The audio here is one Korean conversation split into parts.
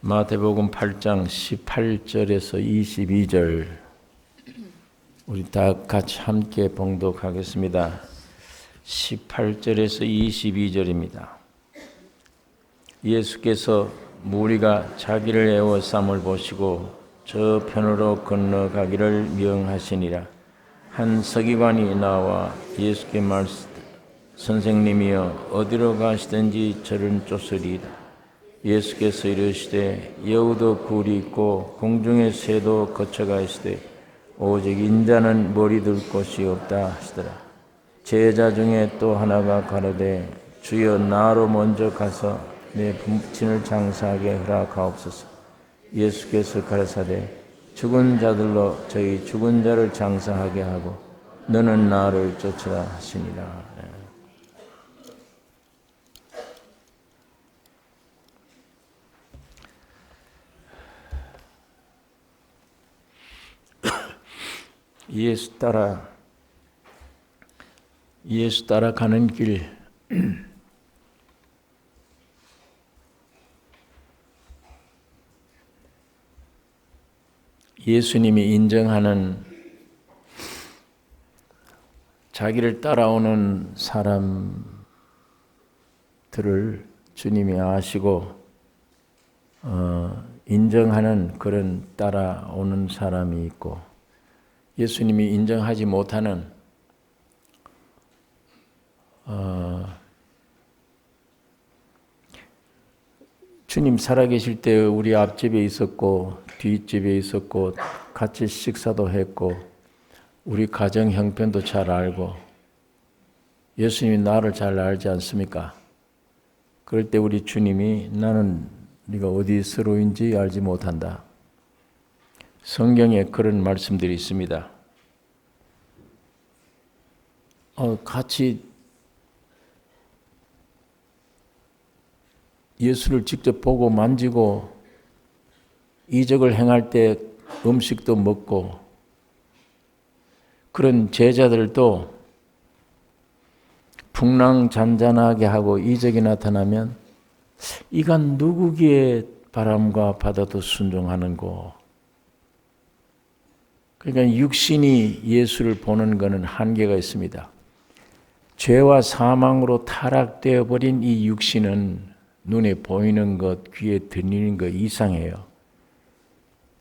마태복음 8장 18절에서 22절 우리 다 같이 함께 봉독하겠습니다. 18절에서 22절입니다. 예수께서 무리가 자기를 애워쌈을 보시고 저 편으로 건너가기를 명하시니라. 한 서기관이 나와 예수께 말씀하되 선생님이여 어디로 가시든지 저를 쫓으리이다. 예수께서 이르시되 여우도 굴이 있고 공중의 새도 거처가 있으되 오직 인자는 머리 둘 곳이 없다 하시더라. 제자 중에 또 하나가 가로되 주여 나로 먼저 가서 내 부친을 장사하게 허락하옵소서. 예수께서 가라사대 죽은 자들로 저희 죽은 자를 장사하게 하고 너는 나를 쫓으라 하시니라. 예수 따라 가는 길. 예수님이 인정하는 자기를 따라오는 사람들을 주님이 아시고 인정하는 그런 따라오는 사람이 있고, 예수님이 인정하지 못하는 주님 살아계실 때 우리 앞집에 있었고 뒷집에 있었고 같이 식사도 했고 우리 가정 형편도 잘 알고 예수님이 나를 잘 알지 않습니까? 그럴 때 우리 주님이 나는 네가 어디서로인지 알지 못한다. 성경에 그런 말씀들이 있습니다. 같이 예수를 직접 보고 만지고 이적을 행할 때 음식도 먹고 그런 제자들도 풍랑잔잔하게 하고 이적이 나타나면 이간 누구기에 바람과 바다도 순종하는고. 그러니까 육신이 예수를 보는 것은 한계가 있습니다. 죄와 사망으로 타락되어 버린 이 육신은 눈에 보이는 것, 귀에 들리는 것 이상해요.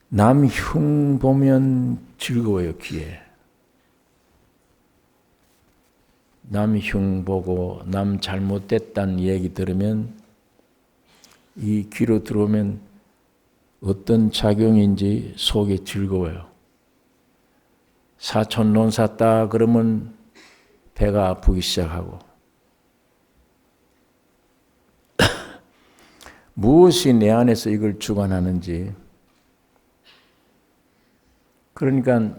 남 흉 보면 즐거워요, 귀에. 남 흉 보고 남 잘못됐다는 얘기 들으면 이 귀로 들어오면 어떤 작용인지 속이 즐거워요. 사촌 논 샀다 그러면 배가 아프기 시작하고 무엇이 내 안에서 이걸 주관하는지. 그러니까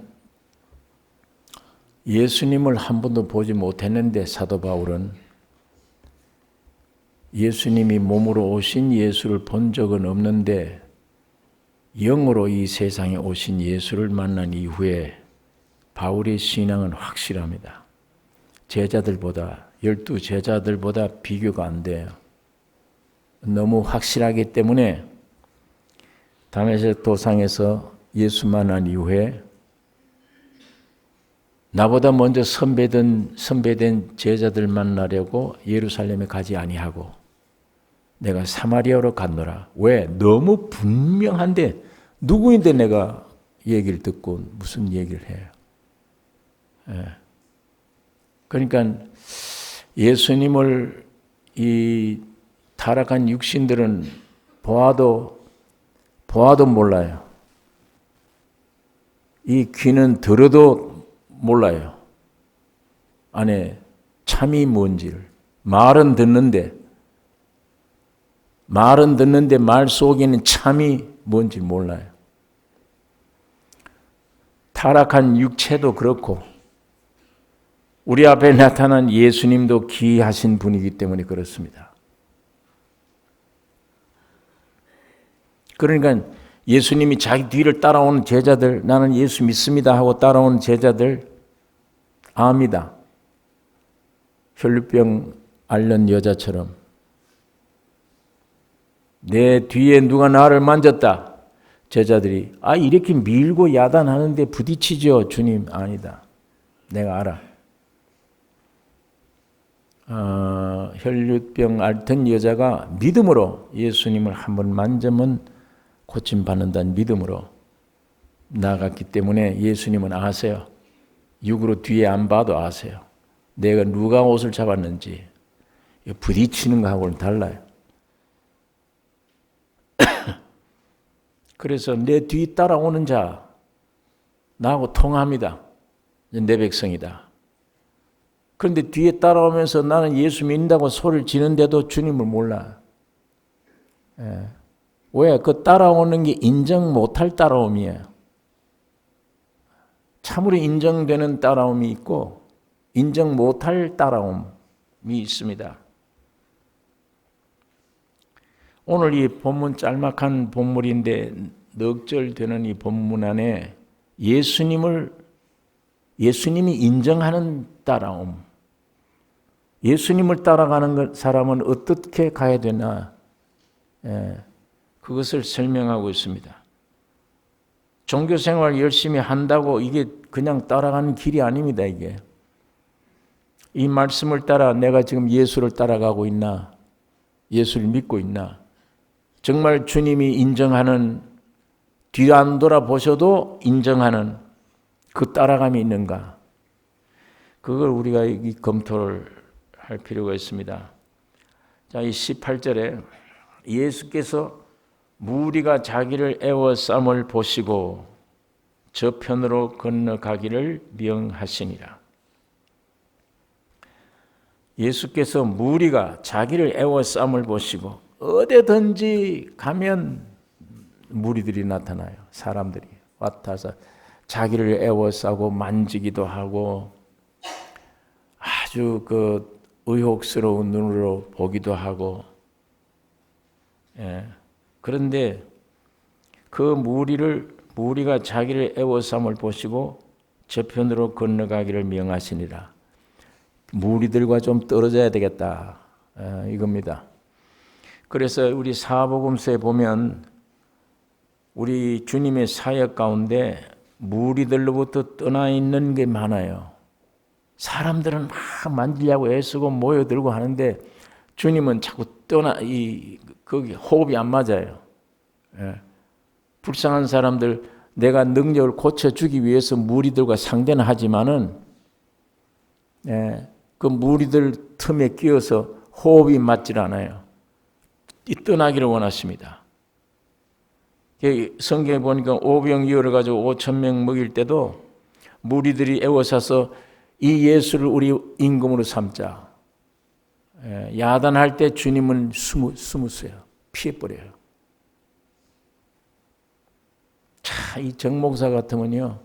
예수님을 한 번도 보지 못했는데 사도 바울은 예수님이 몸으로 오신 예수를 본 적은 없는데 영으로 이 세상에 오신 예수를 만난 이후에 바울의 신앙은 확실합니다. 제자들보다 12 제자들보다 비교가 안 돼요. 너무 확실하기 때문에 다메섹 도상에서 예수 만난 이후에 나보다 먼저 선배된 제자들 만나려고 예루살렘에 가지 아니하고 내가 사마리아로 갔노라. 왜? 너무 분명한데 누구인데 내가 얘기를 듣고 무슨 얘기를 해요. 그러니까 예수님을 이 타락한 육신들은 보아도 몰라요. 이 귀는 들어도 몰라요. 안에 참이 뭔지를. 말은 듣는데 말 속에는 참이 뭔지 몰라요. 타락한 육체도 그렇고 우리 앞에 나타난 예수님도 귀하신 분이기 때문에 그렇습니다. 그러니까 예수님이 자기 뒤를 따라오는 제자들, 나는 예수 믿습니다 하고 따라오는 제자들 압니다. 혈루병 앓는 여자처럼 내 뒤에 누가 나를 만졌다. 제자들이 이렇게 밀고 야단하는데 부딪히죠. 주님 아니다. 내가 알아. 혈류병 앓던 여자가 믿음으로 예수님을 한번 만지면 고침받는다는 믿음으로 나갔기 때문에 예수님은 아세요. 육으로 뒤에 안 봐도 아세요. 내가 누가 옷을 잡았는지. 부딪히는 거하고는 달라요. 그래서 내 뒤 따라오는 자 나하고 통합니다. 내 백성이다. 그런데 뒤에 따라오면서 나는 예수 믿는다고 소리를 지는데도 주님을 몰라. 왜? 그 따라오는 게 인정 못할 따라옴이에요. 참으로 인정되는 따라옴이 있고 인정 못할 따라옴이 있습니다. 오늘 이 본문 짤막한 본문인데 넉 절 되는 이 본문 안에 예수님이 인정하는 따라옴, 예수님을 따라가는 사람은 어떻게 가야 되나, 그것을 설명하고 있습니다. 종교생활 열심히 한다고 이게 그냥 따라가는 길이 아닙니다. 이게 이 말씀을 따라 내가 지금 예수를 따라가고 있나, 예수를 믿고 있나, 정말 주님이 인정하는, 뒤 안 돌아보셔도 인정하는 그 따라감이 있는가, 그걸 우리가 검토를 할 필요가 있습니다. 자, 이 18절에 예수께서 무리가 자기를 애워싸을 보시고 저편으로 건너가기를 명하시니라. 예수께서 무리가 자기를 애워싸을 보시고, 어디든지 가면 무리들이 나타나요. 사람들이 와타서 자기를 애워싸고 만지기도 하고 아주 그 의혹스러운 눈으로 보기도 하고, 그런데 그 무리가 자기를 애워싸을 보시고 저편으로 건너가기를 명하시니라. 무리들과 좀 떨어져야 되겠다, 이겁니다. 그래서 우리 사복음서에 보면 우리 주님의 사역 가운데 무리들로부터 떠나 있는 게 많아요. 사람들은 막 만지려고 애쓰고 모여들고 하는데 주님은 자꾸 거기 호흡이 안 맞아요. 불쌍한 사람들, 내가 능력을 고쳐주기 위해서 무리들과 상대는 하지만은, 그 무리들 틈에 끼어서 호흡이 맞질 않아요. 떠나기를 원하십니다. 성경에 보니까 오병이어를 가지고 5,000명 먹일 때도 무리들이 애워싸서 이 예수를 우리 임금으로 삼자. 야단할 때 주님은 숨으세요. 피해버려요. 자, 이 정목사 같으면요,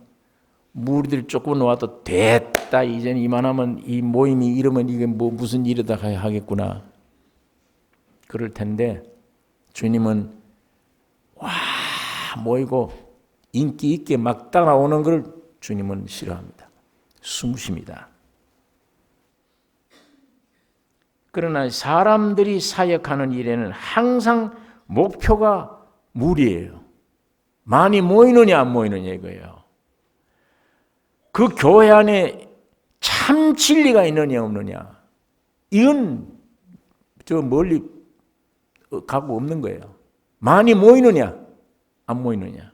무리들 조금 와도 됐다, 이제는 이만하면 이 모임이 이러면 이게 무슨 일이다 하겠구나, 그럴 텐데 주님은 와 모이고 인기 있게 막 따라오는 걸 주님은 싫어합니다. 숨으십니다. 그러나 사람들이 사역하는 일에는 항상 목표가 무리예요. 많이 모이느냐 안 모이느냐 이거예요. 그 교회 안에 참 진리가 있느냐 없느냐, 이건 저 멀리 가고 없는 거예요. 많이 모이느냐 안 모이느냐,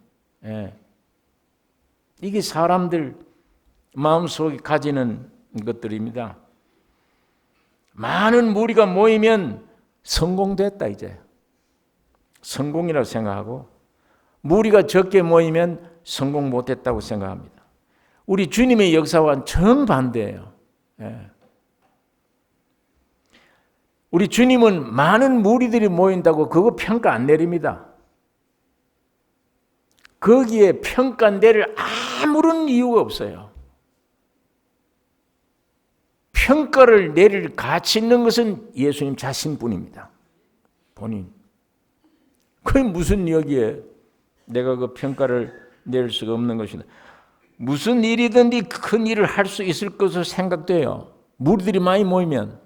이게 사람들 마음속에 가지는 것들입니다. 많은 무리가 모이면 성공됐다, 이제 성공이라고 생각하고, 무리가 적게 모이면 성공 못했다고 생각합니다. 우리 주님의 역사와는 정반대예요. 우리 주님은 많은 무리들이 모인다고 그거 평가 안 내립니다. 거기에 평가 내릴 아무런 이유가 없어요. 평가를 내릴 가치 있는 것은 예수님 자신뿐입니다. 본인. 그게 무슨 여기에 내가 그 평가를 내릴 수가 없는 것이다. 무슨 일이든지 큰 일을 할 수 있을 것으로 생각돼요. 무리들이 많이 모이면.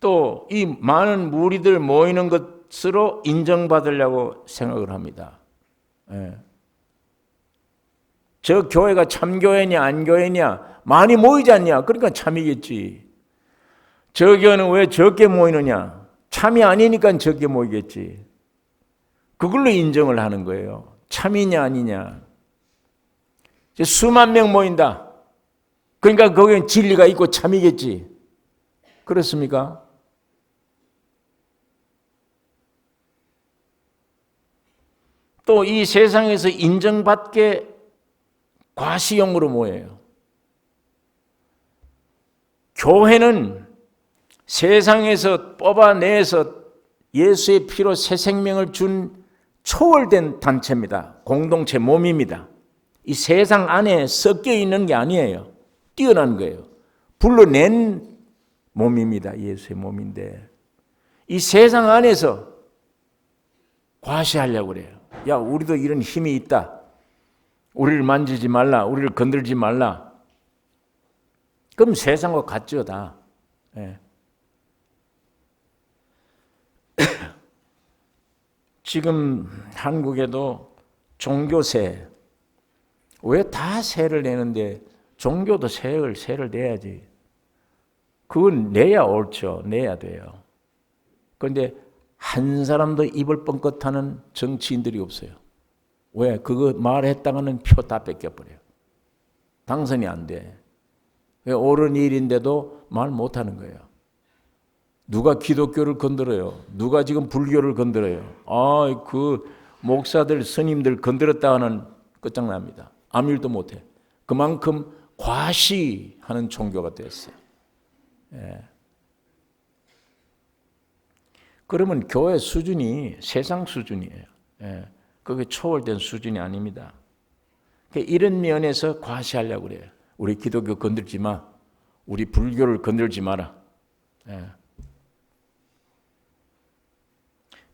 또 이 많은 무리들 모이는 것으로 인정받으려고 생각을 합니다. 예. 저 교회가 참교회냐 안 교회냐 많이 모이지 않냐? 그러니까 참이겠지. 저 교회는 왜 적게 모이느냐? 참이 아니니까 적게 모이겠지. 그걸로 인정을 하는 거예요. 참이냐 아니냐. 수만 명 모인다. 그러니까 거기는 진리가 있고 참이겠지. 그렇습니까? 또 이 세상에서 인정받게 과시용으로 모여요. 교회는 세상에서 뽑아내서 예수의 피로 새 생명을 준 초월된 단체입니다. 공동체 몸입니다. 이 세상 안에 섞여 있는 게 아니에요. 뛰어난 거예요. 불러낸 몸입니다. 예수의 몸인데 이 세상 안에서 과시하려고 그래요. 야, 우리도 이런 힘이 있다. 우리를 만지지 말라. 우리를 건들지 말라. 그럼 세상과 같죠, 다. 예. 지금 한국에도 종교세, 왜 다 세를 내는데 종교도 세를 내야지. 그건 내야 옳죠. 내야 돼요. 그런데 한 사람도 입을 뻥끗하는 정치인들이 없어요. 왜? 그거 말했다가는 표 다 뺏겨버려요. 당선이 안 돼. 왜? 옳은 일인데도 말 못하는 거예요. 누가 기독교를 건드려요? 누가 지금 불교를 건드려요? 그 목사들, 스님들 건드렸다가는 끝장납니다. 아무 일도 못해. 그만큼 과시하는 종교가 됐어요. 예. 그러면 교회 수준이 세상 수준이에요. 예. 그게 초월된 수준이 아닙니다. 이런 면에서 과시하려고 그래요. 우리 기독교 건들지 마. 우리 불교를 건들지 마라. 예.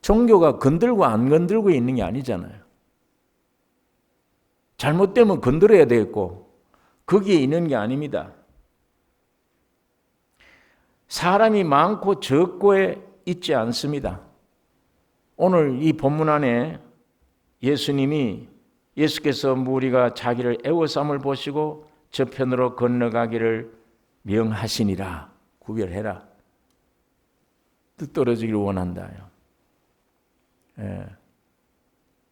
종교가 건들고 안 건들고 있는 게 아니잖아요. 잘못되면 건드려야 되겠고 거기에 있는 게 아닙니다. 사람이 많고 적고에 있지 않습니다. 오늘 이 본문 안에 예수께서 무리가 자기를 애워싸움을 보시고 저편으로 건너가기를 명하시니라. 구별해라. 뜻 떨어지기를 원한다요. 예.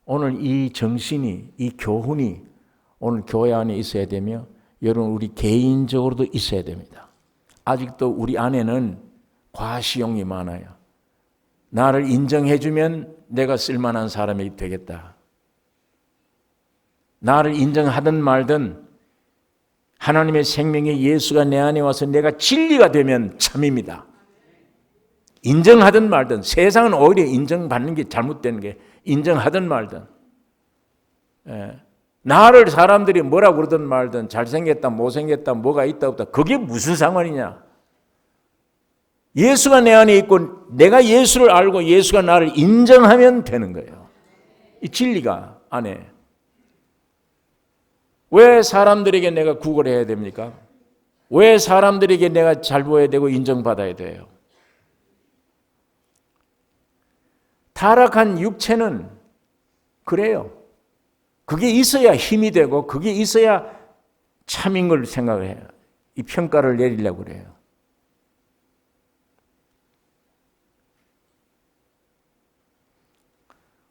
오늘 이 정신이, 이 교훈이 오늘 교회 안에 있어야 되며 여러분 우리 개인적으로도 있어야 됩니다. 아직도 우리 안에는 과시용이 많아요. 나를 인정해주면 내가 쓸만한 사람이 되겠다. 나를 인정하든 말든 하나님의 생명의 예수가 내 안에 와서 내가 진리가 되면 참입니다. 인정하든 말든 세상은 오히려 인정받는 게 잘못된 게 인정하든 말든 나를 사람들이 뭐라 그러든 말든 잘생겼다 못생겼다 뭐가 있다 없다 그게 무슨 상관이냐. 예수가 내 안에 있고 내가 예수를 알고 예수가 나를 인정하면 되는 거예요. 이 진리가 안에. 왜 사람들에게 내가 구걸해야 됩니까? 왜 사람들에게 내가 잘 보여야 되고 인정받아야 돼요? 타락한 육체는 그래요. 그게 있어야 힘이 되고 그게 있어야 참인 걸 생각을 해요. 이 평가를 내리려고 그래요.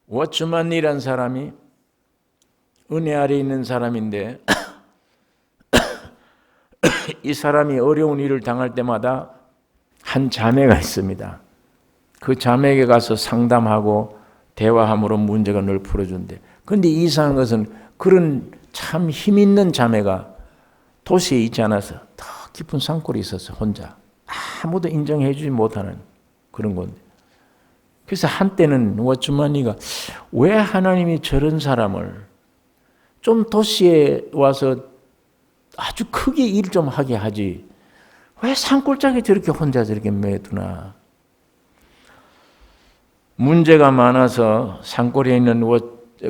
워츠만이라는 사람이 은혜 아래 있는 사람인데 이 사람이 어려운 일을 당할 때마다 한 자매가 있습니다. 그 자매에게 가서 상담하고 대화함으로 문제가 늘 풀어준대. 그런데 이상한 것은 그런 참 힘 있는 자매가 도시에 있지 않아서 더 깊은 산골에 있어서 혼자 아무도 인정해 주지 못하는 그런 건데. 그래서 한때는 워츠만이가 왜 하나님이 저런 사람을 좀 도시에 와서 아주 크게 일 좀 하게 하지 왜 산골짜기 저렇게 혼자 저렇게 매두나. 문제가 많아서 산골에 있는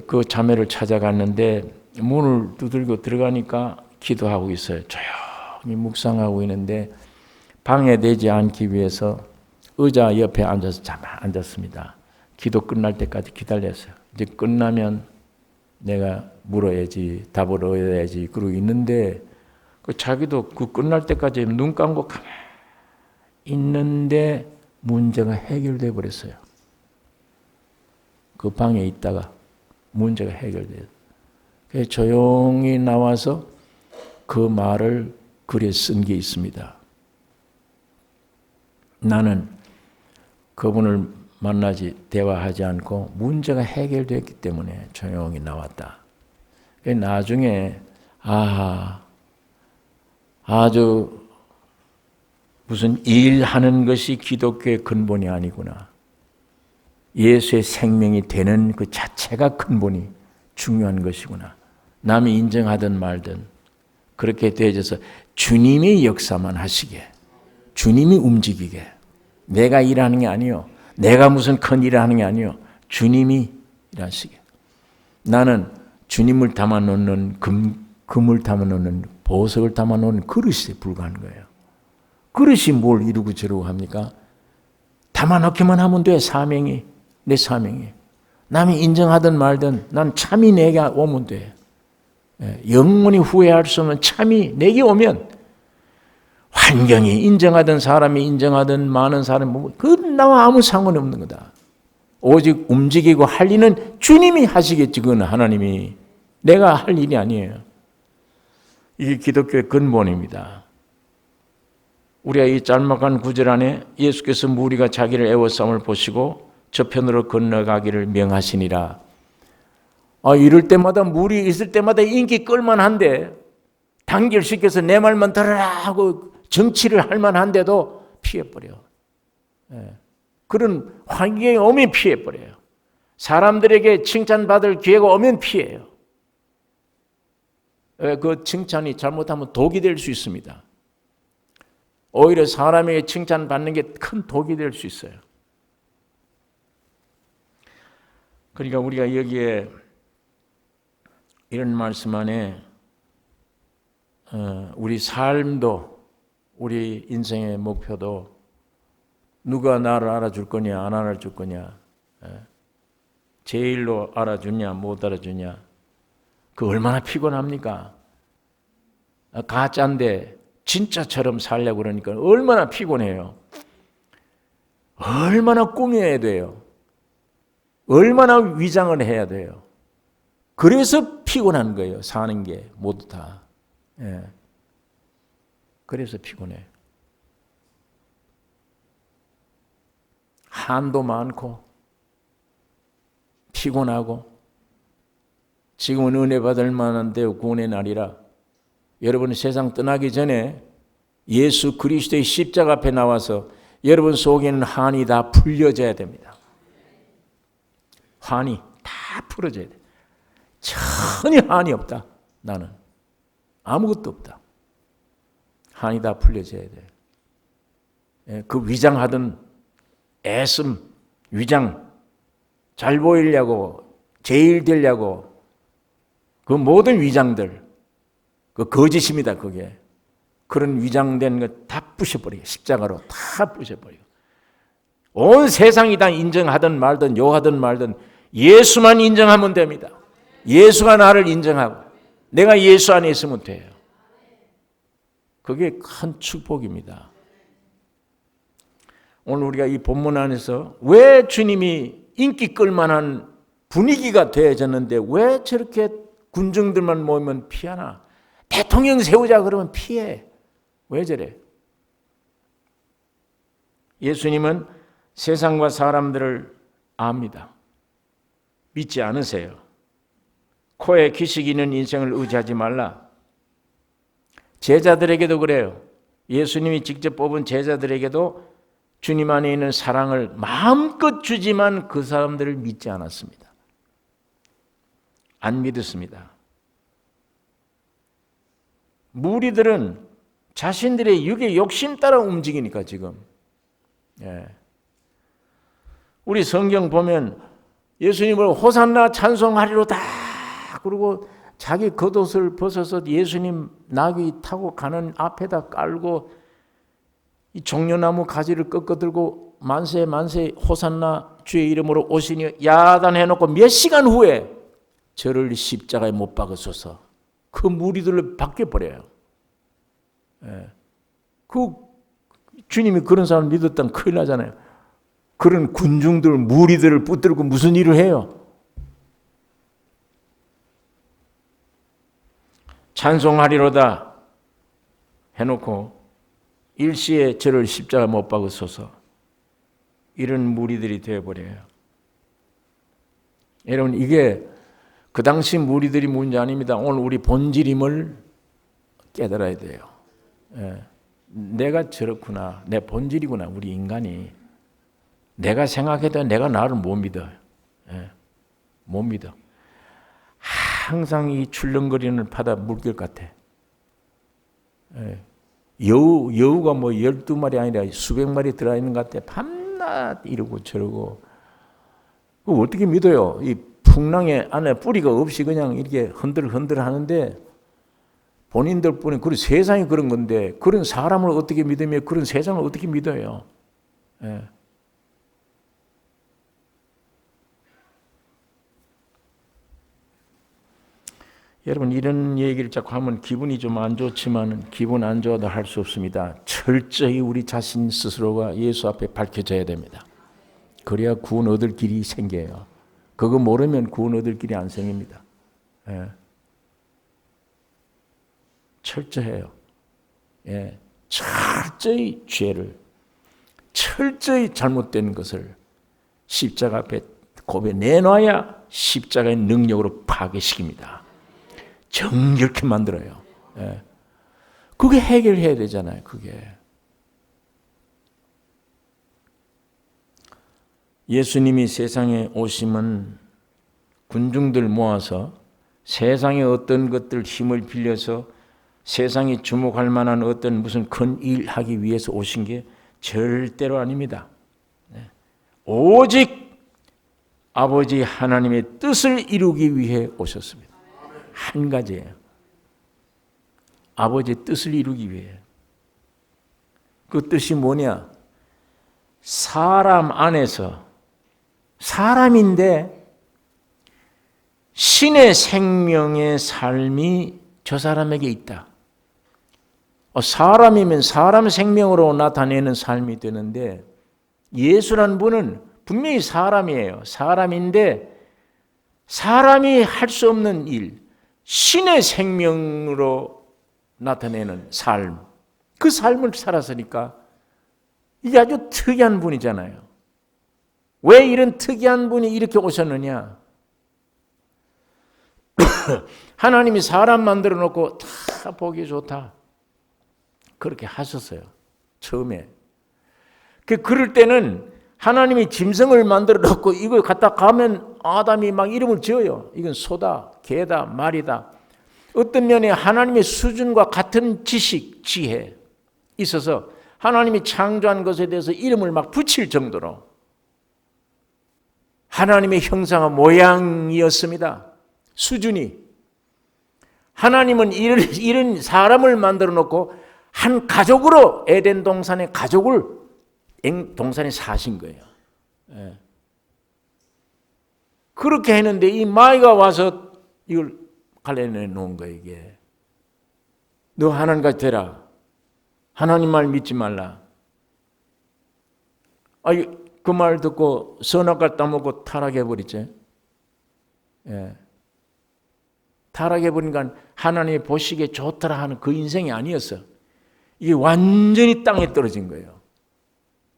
그 자매를 찾아갔는데 문을 두들겨 들어가니까 기도하고 있어요. 조용히 묵상하고 있는데 방해되지 않기 위해서 의자 옆에 앉아서 앉았습니다. 기도 끝날 때까지 기다렸어요. 이제 끝나면 내가 물어야지, 답을 얻어야지 그러고 있는데 자기도 그 끝날 때까지 눈 감고 가만히 있는데 문제가 해결돼 버렸어요. 그 방에 있다가 문제가 해결돼요. 그래서 조용히 나와서 그 말을 글에 쓴 게 있습니다. 나는 그분을 만나지 대화하지 않고 문제가 해결됐기 때문에 조용히 나왔다. 나중에 아주 무슨 일하는 것이 기독교의 근본이 아니구나. 예수의 생명이 되는 그 자체가 근본이 중요한 것이구나. 남이 인정하든 말든 그렇게 되어져서 주님이 역사만 하시게, 주님이 움직이게, 내가 일하는 게 아니요, 내가 무슨 큰 일을 하는 게 아니요, 주님이 일하시게. 나는 주님을 담아놓는 금을 담아놓는 보석을 담아놓는 그릇에 불과한 거예요. 그릇이 뭘 이루고 저루고 합니까? 담아놓기만 하면 돼. 사명이 내 사명이. 남이 인정하든 말든 난 참이 내게 오면 돼. 영원히 후회할 수 없는 참이 내게 오면 환경이 인정하든 사람이 인정하든 많은 사람이 그 나와 아무 상관이 없는 거다. 오직 움직이고 할 일은 주님이 하시겠지. 그건 하나님이. 내가 할 일이 아니에요. 이게 기독교의 근본입니다. 우리가 이 짤막한 구절 안에 예수께서 무리가 자기를 애워싸움을 보시고 저편으로 건너가기를 명하시니라. 이럴 때마다 무리 있을 때마다 인기 끌만한데 단결시켜서 내 말만 들으라 하고 정치를 할 만한데도 피해버려. 그런 환경이 오면 피해버려요. 사람들에게 칭찬받을 기회가 오면 피해요. 그 칭찬이 잘못하면 독이 될 수 있습니다. 오히려 사람에게 칭찬받는 게 큰 독이 될 수 있어요. 그러니까 우리가 여기에 이런 말씀 안에 우리 삶도 우리 인생의 목표도 누가 나를 알아줄 거냐 안 알아줄 거냐, 제일로 알아주냐 못 알아주냐, 그 얼마나 피곤합니까? 가짜인데 진짜처럼 살려고 그러니까 얼마나 피곤해요. 얼마나 꾸며야 돼요. 얼마나 위장을 해야 돼요. 그래서 피곤한 거예요. 사는 게 모두 다. 그래서 피곤해. 한도 많고 피곤하고 지금은 은혜 받을 만한 데 구원의 날이라 여러분 세상 떠나기 전에 예수 그리스도의 십자가 앞에 나와서 여러분 속에는 한이 다 풀려져야 됩니다. 한이 다 풀어져야 돼. 전혀 한이 없다. 나는 아무것도 없다. 한이 다 풀려져야 돼. 그 위장하던 애씀, 위장 잘 보이려고 제일 되려고 그 모든 위장들 그 거짓입니다. 그게 그런 위장된 거 다 부셔버리고 십자가로 다 부셔버리고 온 세상이 다 인정하든 말든 요하든 말든 예수만 인정하면 됩니다. 예수가 나를 인정하고 내가 예수 안에 있으면 돼요. 그게 큰 축복입니다. 오늘 우리가 이 본문 안에서 왜 주님이 인기 끌만한 분위기가 되어졌는데 왜 저렇게 군중들만 모이면 피하나? 대통령 세우자 그러면 피해. 왜 저래? 예수님은 세상과 사람들을 압니다. 믿지 않으세요. 코에 기식이 있는 인생을 의지하지 말라. 제자들에게도 그래요. 예수님이 직접 뽑은 제자들에게도 주님 안에 있는 사랑을 마음껏 주지만 그 사람들을 믿지 않았습니다. 안 믿었습니다. 무리들은 자신들의 육의 욕심 따라 움직이니까 지금. 우리 성경 보면 예수님을 호산나 찬송하리로다 그러고 자기 겉옷을 벗어서 예수님 나귀 타고 가는 앞에다 깔고 이 종려나무 가지를 꺾어 들고 만세 만세 호산나 주의 이름으로 오시니 야단해놓고 몇 시간 후에 저를 십자가에 못 박으소서. 그 무리들로 바뀌어버려요. 그 주님이 그런 사람을 믿었다면 큰일 나잖아요. 그런 군중들 무리들을 붙들고 무슨 일을 해요? 찬송하리로다 해놓고 일시에 저를 십자가 못 박으소서. 이런 무리들이 되어버려요. 여러분, 이게 그 당시 무리들이 문제 아닙니다. 오늘 우리 본질임을 깨달아야 돼요. 내가 저렇구나. 내 본질이구나. 우리 인간이. 내가 생각해도 내가 나를 못 믿어요. 못 믿어. 항상 이 출렁거리는 바다 물결 같아. 여우가 뭐 12마리 아니라 수백 마리 들어있는 것 같아. 밤낮 이러고 저러고. 그거 어떻게 믿어요? 이 풍랑의 안에 뿌리가 없이 그냥 이렇게 흔들흔들 하는데 본인들 뿐이, 그런 세상이 그런 건데 그런 사람을 어떻게 믿으며 그런 세상을 어떻게 믿어요? 여러분, 이런 얘기를 자꾸 하면 기분이 좀 안 좋지만 기분 안 좋아도 할 수 없습니다. 철저히 우리 자신 스스로가 예수 앞에 밝혀져야 됩니다. 그래야 구원 얻을 길이 생겨요. 그거 모르면 구원 얻을 길이 안 생깁니다. 철저해요. 철저히 죄를, 철저히 잘못된 것을 십자가 앞에 고백내놔야 십자가의 능력으로 파괴시킵니다. 정결케 만들어요. 그게 해결해야 되잖아요. 그게. 예수님이 세상에 오심은 군중들 모아서 세상의 어떤 것들 힘을 빌려서 세상이 주목할 만한 어떤 무슨 큰 일 하기 위해서 오신 게 절대로 아닙니다. 오직 아버지 하나님의 뜻을 이루기 위해 오셨습니다. 한 가지예요. 아버지의 뜻을 이루기 위해. 그 뜻이 뭐냐? 사람 안에서, 사람인데 신의 생명의 삶이 저 사람에게 있다. 사람이면 사람 생명으로 나타내는 삶이 되는데, 예수란 분은 분명히 사람이에요. 사람인데 사람이 할 수 없는 일, 신의 생명으로 나타내는 삶, 그 삶을 살았으니까 이게 아주 특이한 분이잖아요. 왜 이런 특이한 분이 이렇게 오셨느냐? 하나님이 사람 만들어 놓고 다 보기 좋다, 그렇게 하셨어요. 처음에. 그럴 때는 하나님이 짐승을 만들어 놓고 이걸 갖다 가면 아담이 막 이름을 지어요. 이건 소다, 개다, 말이다. 어떤 면에 하나님의 수준과 같은 지식, 지혜 있어서 하나님이 창조한 것에 대해서 이름을 막 붙일 정도로 하나님의 형상과 모양이었습니다. 수준이. 하나님은 이런 사람을 만들어 놓고 한 가족으로 에덴 동산의 가족을 동산에 사신 거예요. 그렇게 했는데 이 마귀가 와서 이걸 갈라내 놓은 거예요. 이게 너 하나님같이 되라, 하나님 말 믿지 말라. 그 말 듣고 선악과를 따먹고 타락해버리지. 타락해버리니까 하나님이 보시기에 좋더라 하는 그 인생이 아니었어. 이게 완전히 땅에 떨어진 거예요.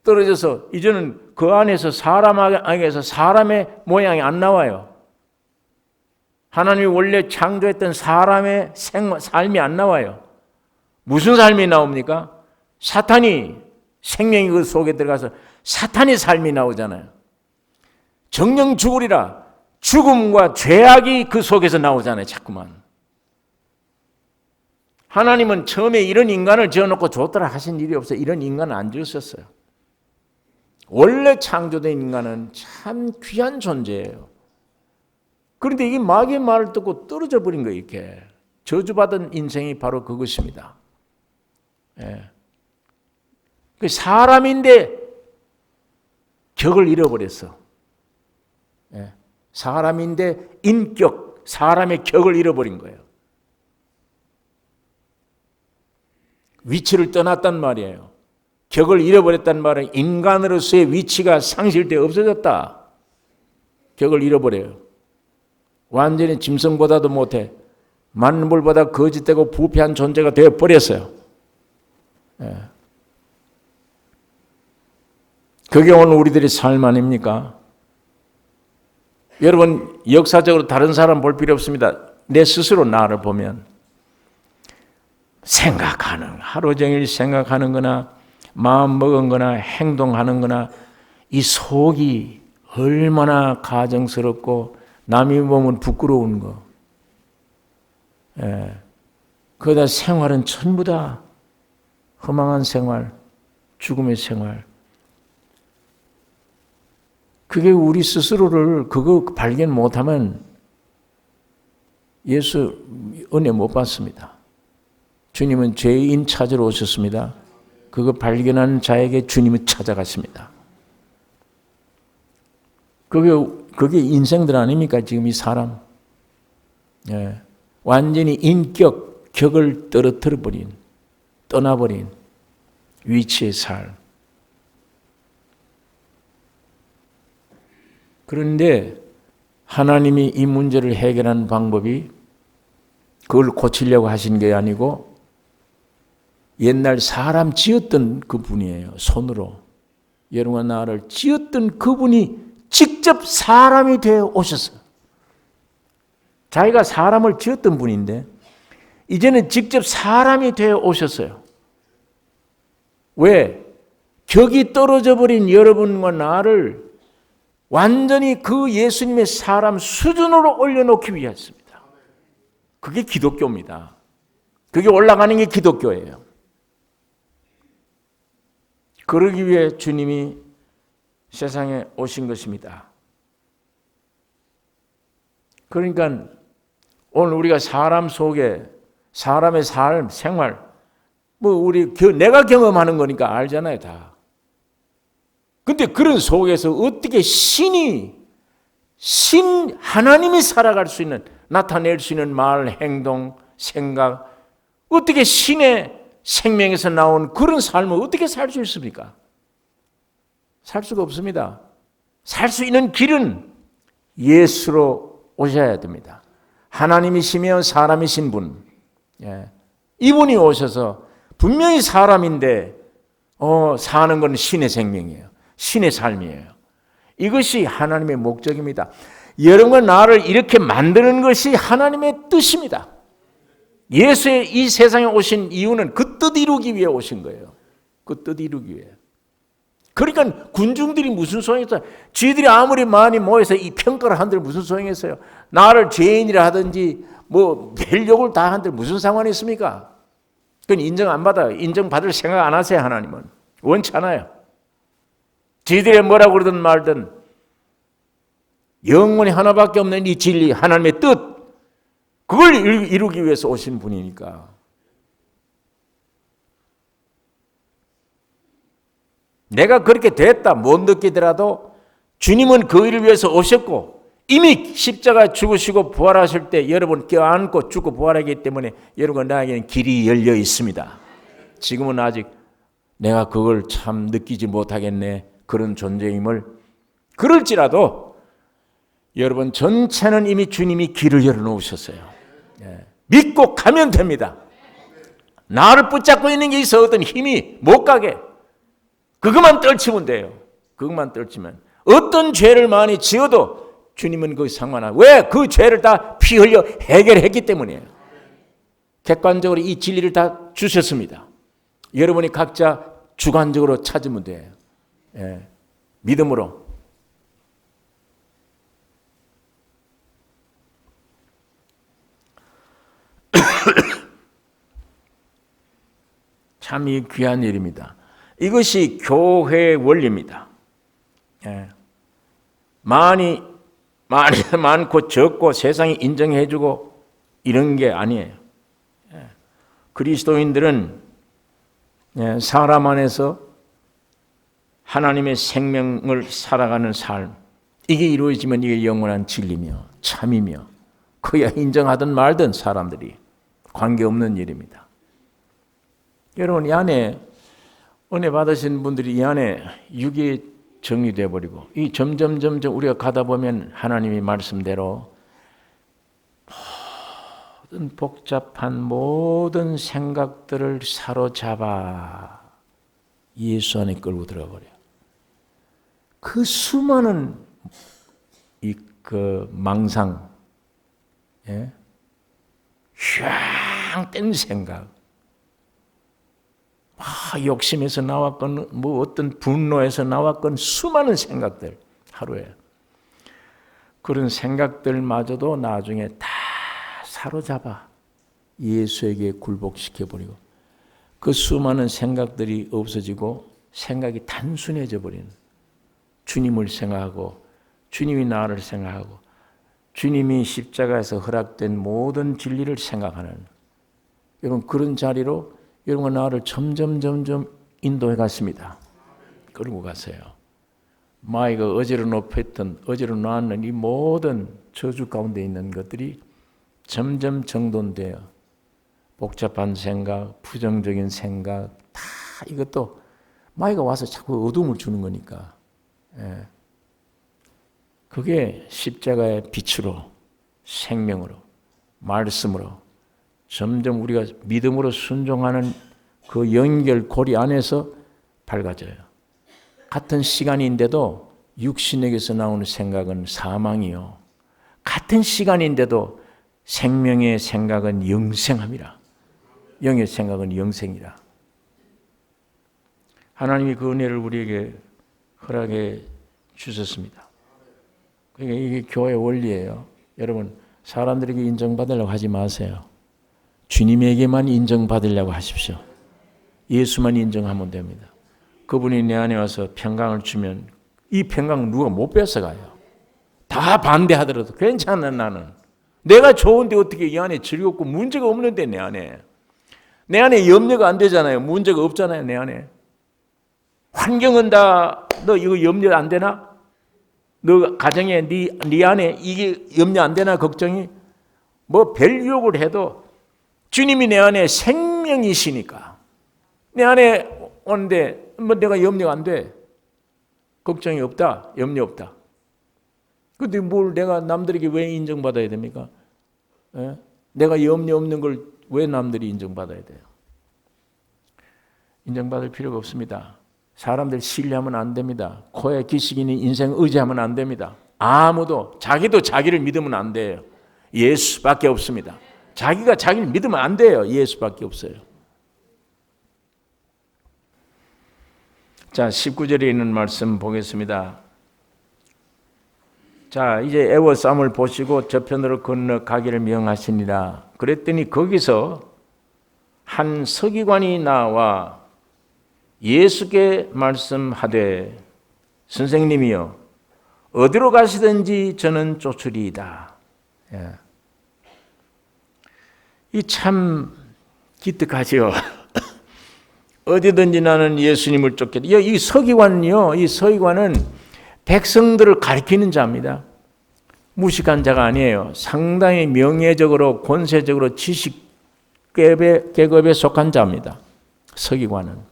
떨어져서 이제는 그 안에서 사람에게서 사람의 모양이 안 나와요. 하나님이 원래 창조했던 사람의 삶이 안 나와요. 무슨 삶이 나옵니까? 사탄이, 생명이 그 속에 들어가서 사탄의 삶이 나오잖아요. 정령 죽으리라, 죽음과 죄악이 그 속에서 나오잖아요. 자꾸만. 하나님은 처음에 이런 인간을 지어놓고 좋더라 하신 일이 없어요. 이런 인간은 안 지었었어요. 원래 창조된 인간은 참 귀한 존재예요. 그런데 이 마귀의 말을 듣고 떨어져 버린 거예요. 이렇게 저주받은 인생이 바로 그것입니다. 사람인데 격을 잃어버렸어. 예. 사람인데 인격, 사람의 격을 잃어버린 거예요. 위치를 떠났단 말이에요. 격을 잃어버렸단 말은 인간으로서의 위치가 상실돼 없어졌다. 격을 잃어버려요. 완전히 짐승보다도 못해. 만물보다 거짓되고 부패한 존재가 되어버렸어요. 예. 그게 오늘 우리들의 삶 아닙니까? 여러분, 역사적으로 다른 사람 볼 필요 없습니다. 내 스스로 나를 보면 생각하는, 하루 종일 생각하는 거나 마음 먹은 거나 행동하는 거나 이 속이 얼마나 가정스럽고 남이 보면 부끄러운 거. 예. 그러다 생활은 전부 다 허망한 생활, 죽음의 생활. 그게 우리 스스로를 그거 발견 못하면 예수 은혜 못 받습니다. 주님은 죄인 찾으러 오셨습니다. 그거 발견하는 자에게 주님은 찾아가십니다. 그게 인생들 아닙니까? 지금 이 사람. 예. 완전히 인격, 격을 떨어뜨려버린, 떠나버린 위치의 삶. 그런데 하나님이 이 문제를 해결하는 방법이 그걸 고치려고 하신 게 아니고 옛날 사람 지었던 그분이에요. 손으로. 여러분과 나를 지었던 그분이 직접 사람이 되어 오셨어요. 자기가 사람을 지었던 분인데 이제는 직접 사람이 되어 오셨어요. 왜? 격이 떨어져 버린 여러분과 나를 완전히 그 예수님의 사람 수준으로 올려놓기 위해서입니다. 그게 기독교입니다. 그게 올라가는 게 기독교예요. 그러기 위해 주님이 세상에 오신 것입니다. 그러니까 오늘 우리가 사람 속에 사람의 삶, 생활, 내가 경험하는 거니까 알잖아요, 다. 근데 그런 속에서 어떻게 하나님이 살아갈 수 있는, 나타낼 수 있는 말, 행동, 생각, 어떻게 신의 생명에서 나온 그런 삶을 어떻게 살 수 있습니까? 살 수가 없습니다. 살 수 있는 길은 예수로 오셔야 됩니다. 하나님이시며 사람이신 분. 예. 이분이 오셔서 분명히 사람인데 사는 건 신의 생명이에요. 신의 삶이에요. 이것이 하나님의 목적입니다. 여러분과 나를 이렇게 만드는 것이 하나님의 뜻입니다. 예수의 이 세상에 오신 이유는 그 뜻 이루기 위해 오신 거예요. 그 뜻 이루기 위해. 그러니까 군중들이 무슨 소용이 있어요? 쥐들이 아무리 많이 모여서 이 평가를 한들 무슨 소용이 있어요? 나를 죄인이라 하든지 멸욕을 다 한들 무슨 상관이 있습니까? 그건 인정 안 받아요. 인정받을 생각 안 하세요. 하나님은. 원치 않아요. 쥐들이 뭐라고 그러든 말든 영원히 하나밖에 없는 이 진리, 하나님의 뜻, 그걸 이루기 위해서 오신 분이니까. 내가 그렇게 됐다 못 느끼더라도 주님은 그 일을 위해서 오셨고 이미 십자가 죽으시고 부활하실 때 여러분 껴안고 죽고 부활하기 때문에 여러분과 나에게는 길이 열려 있습니다. 지금은 아직 내가 그걸 참 느끼지 못하겠네, 그런 존재임을. 그럴지라도 여러분 전체는 이미 주님이 길을 열어놓으셨어요. 믿고 가면 됩니다. 나를 붙잡고 있는 게 있어 어떤 힘이 못 가게. 그것만 떨치면 돼요. 그것만 떨치면. 어떤 죄를 많이 지어도 주님은 거기 상관없어요. 왜? 그 죄를 다 피 흘려 해결했기 때문이에요. 객관적으로 이 진리를 다 주셨습니다. 여러분이 각자 주관적으로 찾으면 돼요. 예. 믿음으로. 참 이 귀한 일입니다. 이것이 교회의 원리입니다. 예. 많고 적고 세상이 인정해주고 이런 게 아니에요. 예. 그리스도인들은 사람 안에서 하나님의 생명을 살아가는 삶, 이게 이루어지면 이게 영원한 진리며 참이며 그야 인정하든 말든 사람들이 관계없는 일입니다. 여러분, 이 안에 은혜 받으신 분들이 이 안에 육이 정리되어 버리고 이 점점 우리가 가다 보면 하나님이 말씀대로 모든 복잡한 모든 생각들을 사로잡아 예수 안에 끌고 들어버려요. 그 수많은 그 망상, 휘황된 생각, 욕심에서 나왔건 뭐 어떤 분노에서 나왔건 수많은 생각들 하루에 그런 생각들마저도 나중에 다 사로잡아 예수에게 굴복시켜버리고 그 수많은 생각들이 없어지고 생각이 단순해져 버리는, 주님을 생각하고 주님이 나를 생각하고 주님이 십자가에서 허락된 모든 진리를 생각하는, 여러분 그런 자리로 여러분 나를 점점 인도해 갔습니다. 끌고 가세요. 마이가 어제로 높였던, 어제로 놓았는 이 모든 저주 가운데 있는 것들이 점점 정돈되어 복잡한 생각, 부정적인 생각 다 이것도 마이가 와서 자꾸 어둠을 주는 거니까, 그게 십자가의 빛으로 생명으로 말씀으로 점점 우리가 믿음으로 순종하는 그 연결고리 안에서 밝아져요. 같은 시간인데도 육신에게서 나오는 생각은 사망이요, 같은 시간인데도 생명의 생각은 영생함이라. 영의 생각은 영생이라. 하나님이 그 은혜를 우리에게 허락해 주셨습니다. 그러니까 이게 교회 원리예요. 여러분, 사람들에게 인정받으려고 하지 마세요. 주님에게만 인정받으려고 하십시오. 예수만 인정하면 됩니다. 그분이 내 안에 와서 평강을 주면 이 평강 누가 못 뺏어가요. 다 반대하더라도 괜찮아. 나는 내가 좋은데 어떻게 이 안에 즐겁고 문제가 없는데 내 안에 염려가 안 되잖아요. 문제가 없잖아요. 내 안에 환경은 다 너 이거 염려 안 되나? 너 가정에 네 안에 이게 염려 안 되나? 걱정이 뭐 별 유혹을 해도 주님이 내 안에 생명이시니까 내 안에 오는데 뭐 내가 염려가 안 돼. 걱정이 없다. 염려 없다. 근데 뭘 내가 남들에게 왜 인정받아야 됩니까? 내가 염려 없는 걸 왜 남들이 인정받아야 돼요? 인정받을 필요가 없습니다. 사람들 신뢰하면 안 됩니다. 코에 기식이니 인생 의지하면 안 됩니다. 아무도, 자기도 자기를 믿으면 안 돼요. 예수밖에 없습니다. 자기가 자기를 믿으면 안 돼요. 예수밖에 없어요. 자, 19절에 있는 말씀 보겠습니다. 자, 이제 애워쌈을 보시고 저편으로 건너가기를 명하시니라. 그랬더니 거기서 한 서기관이 나와 예수께 말씀하되 선생님이여 어디로 가시든지 저는 쫓으리이다. 이 참 기특하죠. 어디든지 나는 예수님을 쫓겠다. 이 서기관은요, 이 서기관은 백성들을 가리키는 자입니다. 무식한 자가 아니에요. 상당히 명예적으로 권세적으로 지식 계급에 속한 자입니다. 서기관은.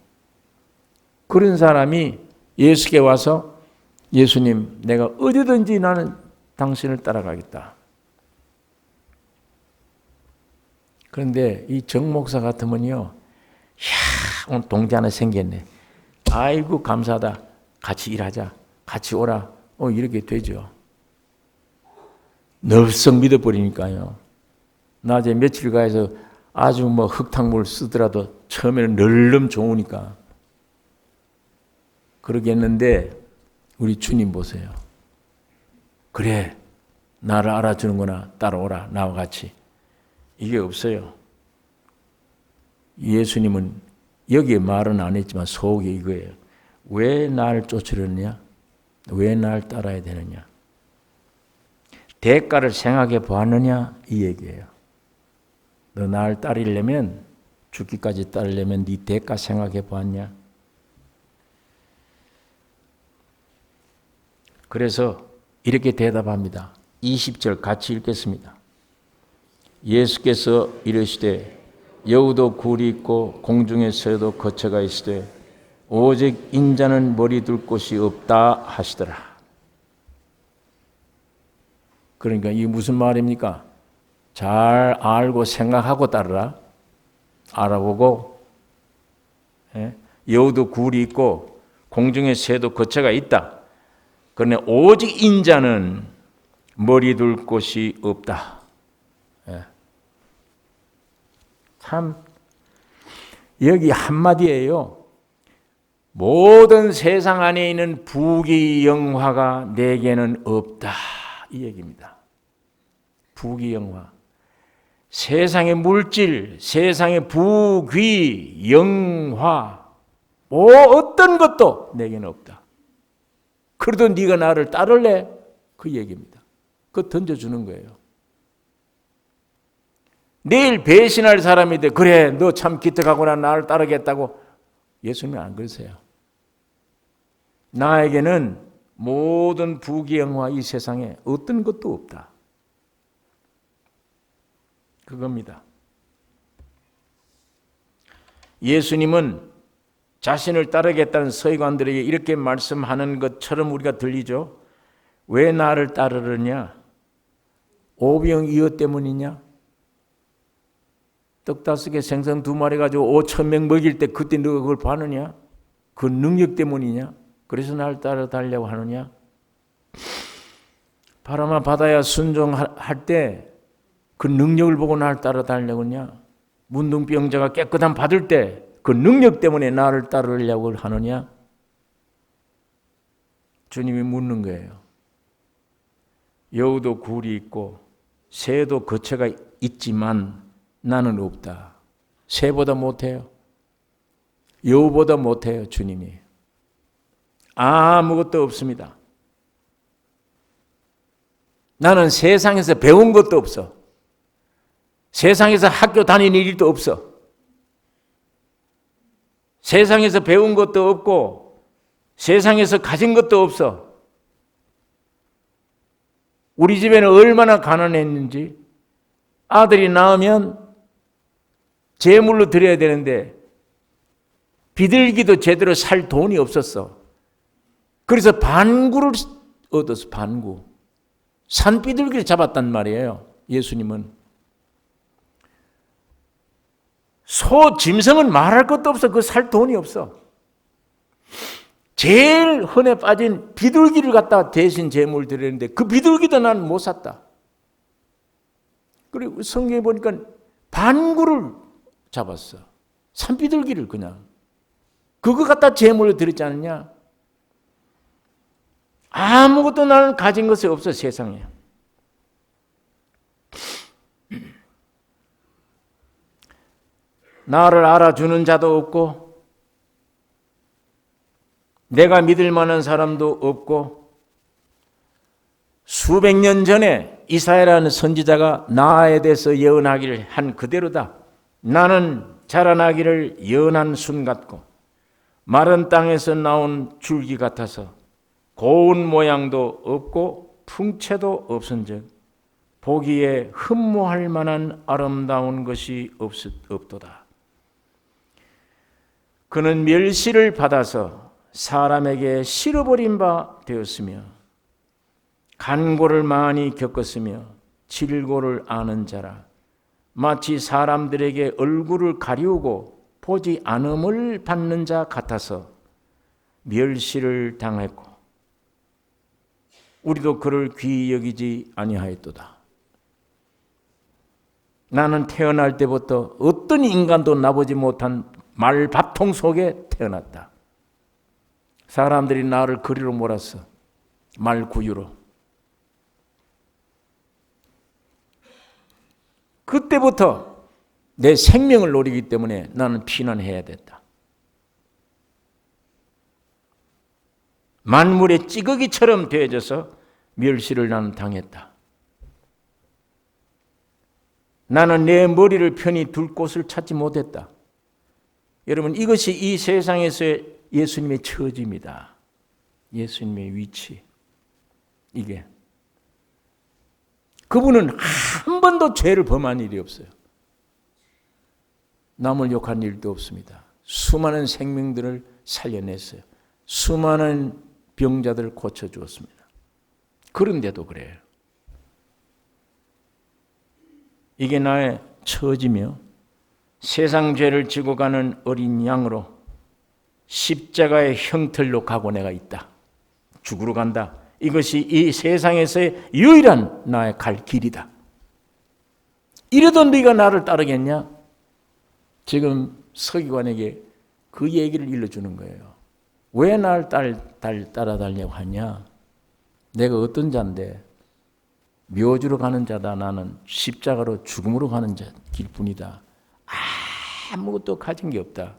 그런 사람이 예수께 와서 예수님, 내가 어디든지 나는 당신을 따라가겠다. 그런데 이 정 목사 같으면요, 오늘 동지 하나 생겼네. 아이고 감사하다. 같이 일하자. 같이 오라. 이렇게 되죠. 널썩 믿어버리니까요. 낮에 며칠 가서 아주 뭐 흙탕물 쓰더라도 처음에는 널름 좋으니까 그러겠는데 우리 주님 보세요. 그래, 나를 알아주는구나. 따라오라. 나와 같이. 이게 없어요. 예수님은 여기에 말은 안 했지만 속에 이거예요. 왜 날 쫓으려느냐? 왜 날 따라야 되느냐? 대가를 생각해 보았느냐? 이 얘기예요. 너 날 따르려면, 죽기까지 따르려면 네 대가 생각해 보았냐? 그래서 이렇게 대답합니다. 20절 같이 읽겠습니다. 예수께서 이르시되 여우도 굴이 있고 공중의 새도 거처가 있으되 오직 인자는 머리 둘 곳이 없다 하시더라. 그러니까 이게 무슨 말입니까? 잘 알고 생각하고 따르라. 알아보고, 여우도 굴이 있고 공중의 새도 거처가 있다. 그러나 오직 인자는 머리 둘 곳이 없다. 참 여기 한마디예요. 모든 세상 안에 있는 부귀영화가 내게는 없다. 이 얘기입니다. 부귀영화. 세상의 물질, 세상의 부귀, 영화, 뭐 어떤 것도 내게는 없다. 그래도 네가 나를 따를래? 그 얘기입니다. 그거 던져주는 거예요. 내일 배신할 사람이 돼. 그래, 너 참 기특하구나. 나를 따르겠다고. 예수님은 안 그러세요. 나에게는 모든 부귀영화 이 세상에 어떤 것도 없다. 그겁니다. 예수님은 자신을 따르겠다는 서기관들에게 이렇게 말씀하는 것처럼 우리가 들리죠. 왜 나를 따르느냐? 오병 이어 때문이냐? 떡 5개 생선 2마리 가지고 5,000명 먹일 때 그때 너가 그걸 봐느냐? 그 능력 때문이냐? 그래서 나를 따라달라고 하느냐? 바람아 바다야 순종할 때 그 능력을 보고 나를 따라달라고 하느냐? 문둥병자가 깨끗함 받을 때 그 능력 때문에 나를 따르려고 하느냐? 주님이 묻는 거예요. 여우도 굴이 있고 새도 거처가 있지만 나는 없다. 새보다 못해요. 여우보다 못해요. 주님이. 아무것도 없습니다. 나는 세상에서 배운 것도 없어. 세상에서 학교 다니는 일도 없어. 세상에서 배운 것도 없고 세상에서 가진 것도 없어. 우리 집에는 얼마나 가난했는지 아들이 낳으면 제물로 드려야 되는데 비둘기도 제대로 살 돈이 없었어. 그래서 반구를 얻어서 반구. 산비둘기를 잡았단 말이에요. 예수님은. 소, 짐승은 말할 것도 없어. 그 살 돈이 없어. 제일 흔해 빠진 비둘기를 갖다가 대신 제물 드리는데 그 비둘기도 난 못 샀다. 그리고 성경에 보니까 반구를 잡았어. 산비둘기를 그냥. 그거 갖다 제물로 드렸지 않느냐? 아무것도 나는 가진 것이 없어 세상에. 나를 알아주는 자도 없고 내가 믿을 만한 사람도 없고 수백 년 전에 이사야라는 선지자가 나에 대해서 예언하기를 한 그대로다. 나는 자라나기를 연한 순 같고 마른 땅에서 나온 줄기 같아서 고운 모양도 없고 풍채도 없은즉 보기에 흠모할 만한 아름다운 것이 없도다. 그는 멸시를 받아서 사람에게 실어버린 바 되었으며 간고를 많이 겪었으며 질고를 아는 자라. 마치 사람들에게 얼굴을 가리우고 보지 않음을 받는 자 같아서 멸시를 당했고 우리도 그를 귀히 여기지 아니하였도다. 나는 태어날 때부터 어떤 인간도 나보지 못한 말밥통 속에 태어났다. 사람들이 나를 그리로 몰았어. 말구유로. 그때부터 내 생명을 노리기 때문에 나는 피난해야 됐다. 만물의 찌꺼기처럼 되어져서 멸시를 나는 당했다. 나는 내 머리를 편히 둘 곳을 찾지 못했다. 여러분, 이것이 이 세상에서의 예수님의 처지입니다. 예수님의 위치. 이게. 그분은 한 번도 죄를 범한 일이 없어요. 남을 욕한 일도 없습니다. 수많은 생명들을 살려냈어요. 수많은 병자들을 고쳐주었습니다. 그런데도 그래요. 이게 나의 처지며 세상 죄를 지고 가는 어린 양으로 십자가의 형틀로 가고 내가 있다. 죽으러 간다. 이것이 이 세상에서의 유일한 나의 갈 길이다. 이래도 네가 나를 따르겠냐? 지금 서기관에게 그 얘기를 일러주는 거예요. 왜 나를 따라달라고 하냐? 내가 어떤 자인데 묘주로 가는 자다. 나는 십자가로 죽음으로 가는 길뿐이다. 아무것도 가진 게 없다.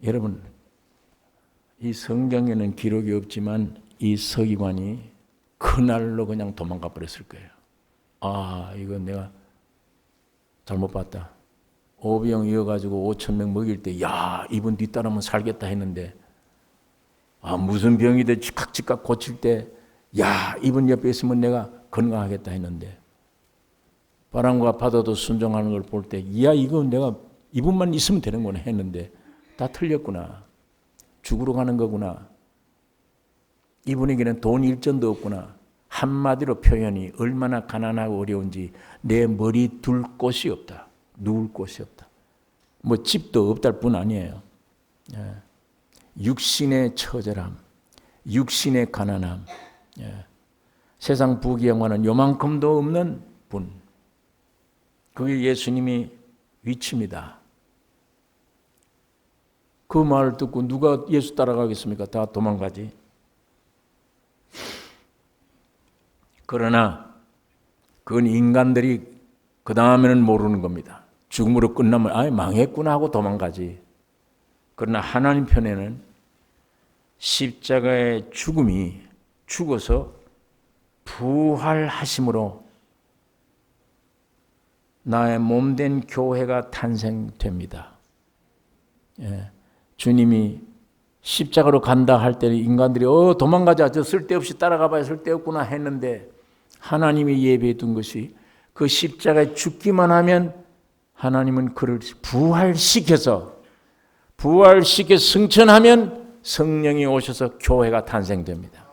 여러분, 이 성경에는 기록이 없지만 이 서기관이 그날로 그냥 도망가 버렸을 거예요. 이건 내가 잘못 봤다. 오병 이어가지고 5,000명 먹일 때, 이분 뒤따르면 살겠다 했는데, 무슨 병이든 즉각 고칠 때, 이분 옆에 있으면 내가 건강하겠다 했는데, 바람과 바다도 순종하는 걸 볼 때, 이거 내가 이분만 있으면 되는구나 했는데, 다 틀렸구나. 죽으러 가는 거구나. 이분에게는 돈 일전도 없구나. 한마디로 표현이 얼마나 가난하고 어려운지 내 머리 둘 곳이 없다. 누울 곳이 없다. 뭐 집도 없다할 뿐 아니에요. 육신의 처절함, 육신의 가난함, 세상 부귀영화는 요만큼도 없는 분. 그게 예수님이 위치입니다. 그 말을 듣고 누가 예수 따라가겠습니까? 다 도망가지. 그러나 그건 인간들이 그 다음에는 모르는 겁니다. 죽음으로 끝나면 망했구나 하고 도망가지. 그러나 하나님 편에는 십자가의 죽음이 죽어서 부활하심으로 나의 몸된 교회가 탄생됩니다. 주님이 십자가로 간다 할 때는 인간들이 도망가자, 저 쓸데없이 따라가봐야 쓸데없구나 했는데 하나님이 예비해 둔 것이 그 십자가에 죽기만 하면 하나님은 그를 부활시켜서 승천하면 성령이 오셔서 교회가 탄생됩니다.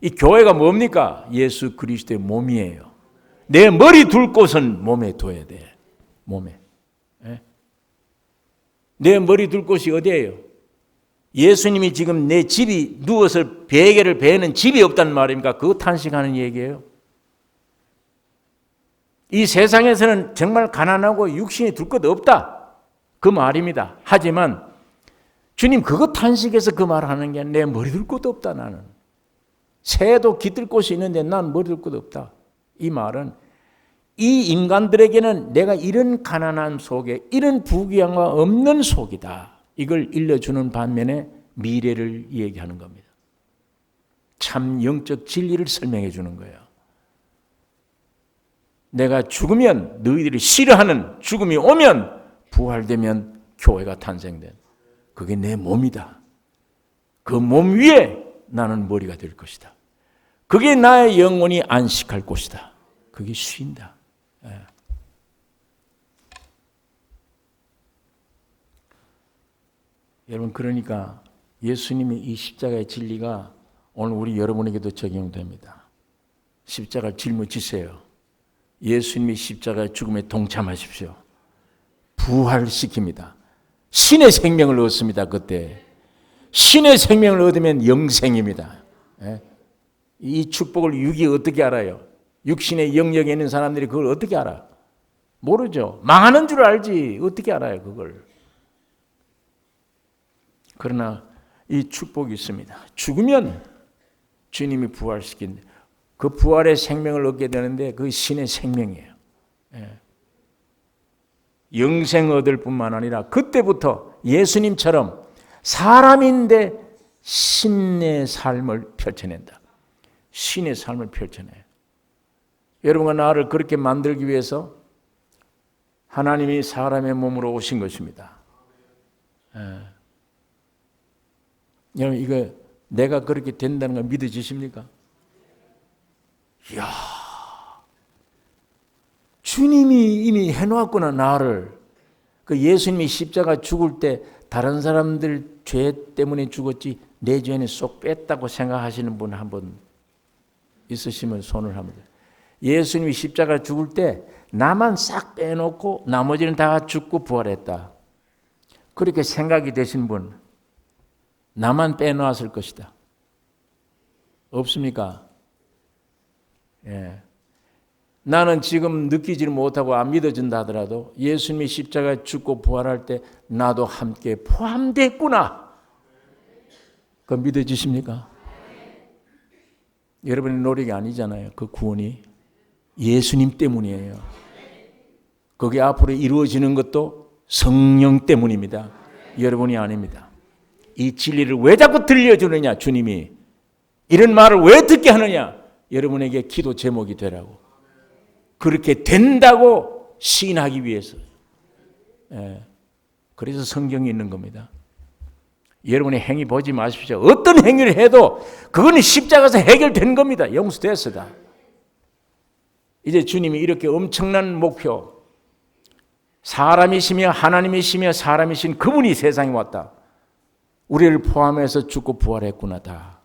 이 교회가 뭡니까? 예수 그리스도의 몸이에요. 내 머리 둘 곳은 몸에 둬야 돼. 몸에. 내 머리 둘 곳이 어디예요? 예수님이 지금 내 집이 누워서 베개를 베는 집이 없다는 말입니까? 그거 탄식하는 얘기예요. 이 세상에서는 정말 가난하고 육신이 둘 것 없다. 그 말입니다. 하지만 주님 그거 탄식해서 그 말하는 게 내 머리 둘 곳도 없다 나는. 새도 깃들 곳이 있는데 난 머리 둘 곳 없다. 이 말은 이 인간들에게는 내가 이런 가난함 속에 이런 부귀영화 없는 속이다. 이걸 일러주는 반면에 미래를 얘기하는 겁니다. 참 영적 진리를 설명해 주는 거예요. 내가 죽으면 너희들이 싫어하는 죽음이 오면 부활되면 교회가 탄생된 그게 내 몸이다. 그 몸 위에 나는 머리가 될 것이다. 그게 나의 영혼이 안식할 곳이다. 그게 쉰다. 여러분 그러니까 예수님의 이 십자가의 진리가 오늘 우리 여러분에게도 적용됩니다. 십자가를 짊어지세요. 예수님이 십자가의 죽음에 동참하십시오. 부활시킵니다. 신의 생명을 얻습니다. 그때 신의 생명을 얻으면 영생입니다. 이 축복을 육이 어떻게 알아요? 육신의 영역에 있는 사람들이 그걸 어떻게 알아? 모르죠. 망하는 줄 알지 어떻게 알아요 그걸. 그러나 이 축복이 있습니다. 죽으면 주님이 부활시킨 그 부활의 생명을 얻게 되는데 그 신의 생명이에요. 영생 얻을 뿐만 아니라 그때부터 예수님처럼 사람인데 신의 삶을 펼쳐낸다. 신의 삶을 펼쳐내. 여러분과 나를 그렇게 만들기 위해서 하나님이 사람의 몸으로 오신 것입니다. 여러분 이거 내가 그렇게 된다는 걸 믿어지십니까? 이야, 주님이 이미 해놓았구나 나를. 그 예수님이 십자가 죽을 때 다른 사람들 죄 때문에 죽었지 내 죄는 쏙 뺐다고 생각하시는 분 한번 있으시면 손을 한번 들어요. 예수님이 십자가 죽을 때 나만 싹 빼놓고 나머지는 다 죽고 부활했다. 그렇게 생각이 되신 분, 나만 빼놓았을 것이다. 없습니까? 예. 나는 지금 느끼지를 못하고 안 믿어진다 하더라도 예수님이 십자가에 죽고 부활할 때 나도 함께 포함됐구나. 그거 믿어지십니까? 여러분의 노력이 아니잖아요. 그 구원이 예수님 때문이에요. 거기 앞으로 이루어지는 것도 성령 때문입니다. 여러분이 아닙니다. 이 진리를 왜 자꾸 들려주느냐, 주님이. 이런 말을 왜 듣게 하느냐, 여러분에게 기도 제목이 되라고. 그렇게 된다고 시인하기 위해서. 그래서 성경이 있는 겁니다. 여러분의 행위 보지 마십시오. 어떤 행위를 해도 그거는 십자가에서 해결된 겁니다. 용서됐어다. 이제 주님이 이렇게 엄청난 목표, 사람이시며 하나님이시며 사람이신 그분이 세상에 왔다. 우리를 포함해서 죽고 부활했구나 다.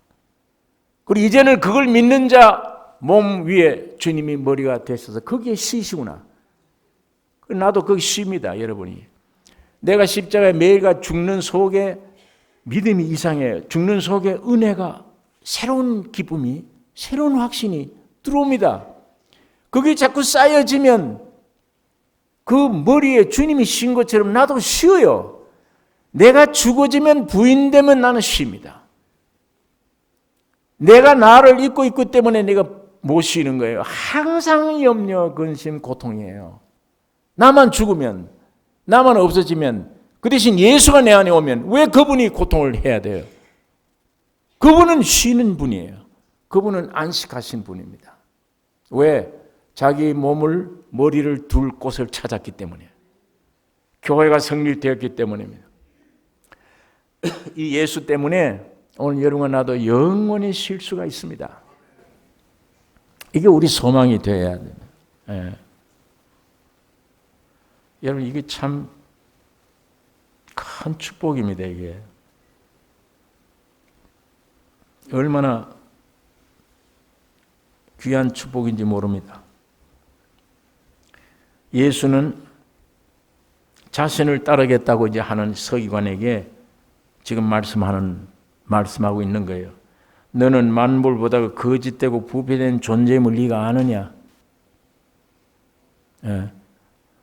그리고 이제는 그걸 믿는 자 몸 위에 주님이 머리가 되셔서 거기에 쉬시구나. 나도 거기 쉽니다. 여러분이. 내가 십자가에 매일가 죽는 속에 믿음이 이상해요. 죽는 속에 은혜가, 새로운 기쁨이, 새로운 확신이 들어옵니다. 그게 자꾸 쌓여지면 그 머리에 주님이 쉰 것처럼 나도 쉬어요. 내가 죽어지면 부인되면 나는 쉽니다. 내가 나를 잊고 있기 때문에 내가 못 쉬는 거예요. 항상 염려, 근심, 고통이에요. 나만 죽으면, 나만 없어지면, 그 대신 예수가 내 안에 오면 왜 그분이 고통을 해야 돼요? 그분은 쉬는 분이에요. 그분은 안식하신 분입니다. 왜? 자기 몸을, 머리를 둘 곳을 찾았기 때문에. 교회가 성립되었기 때문입니다. 이 예수 때문에 오늘 여러분과 나도 영원히 쉴 수가 있습니다. 이게 우리 소망이 되어야 돼요. 예. 여러분 이게 참 큰 축복입니다. 이게 얼마나 귀한 축복인지 모릅니다. 예수는 자신을 따르겠다고 이제 하는 서기관에게 지금 말씀하고 있는 거예요. 너는 만물보다 거짓되고 부패된 존재임을 네가 아느냐? 예.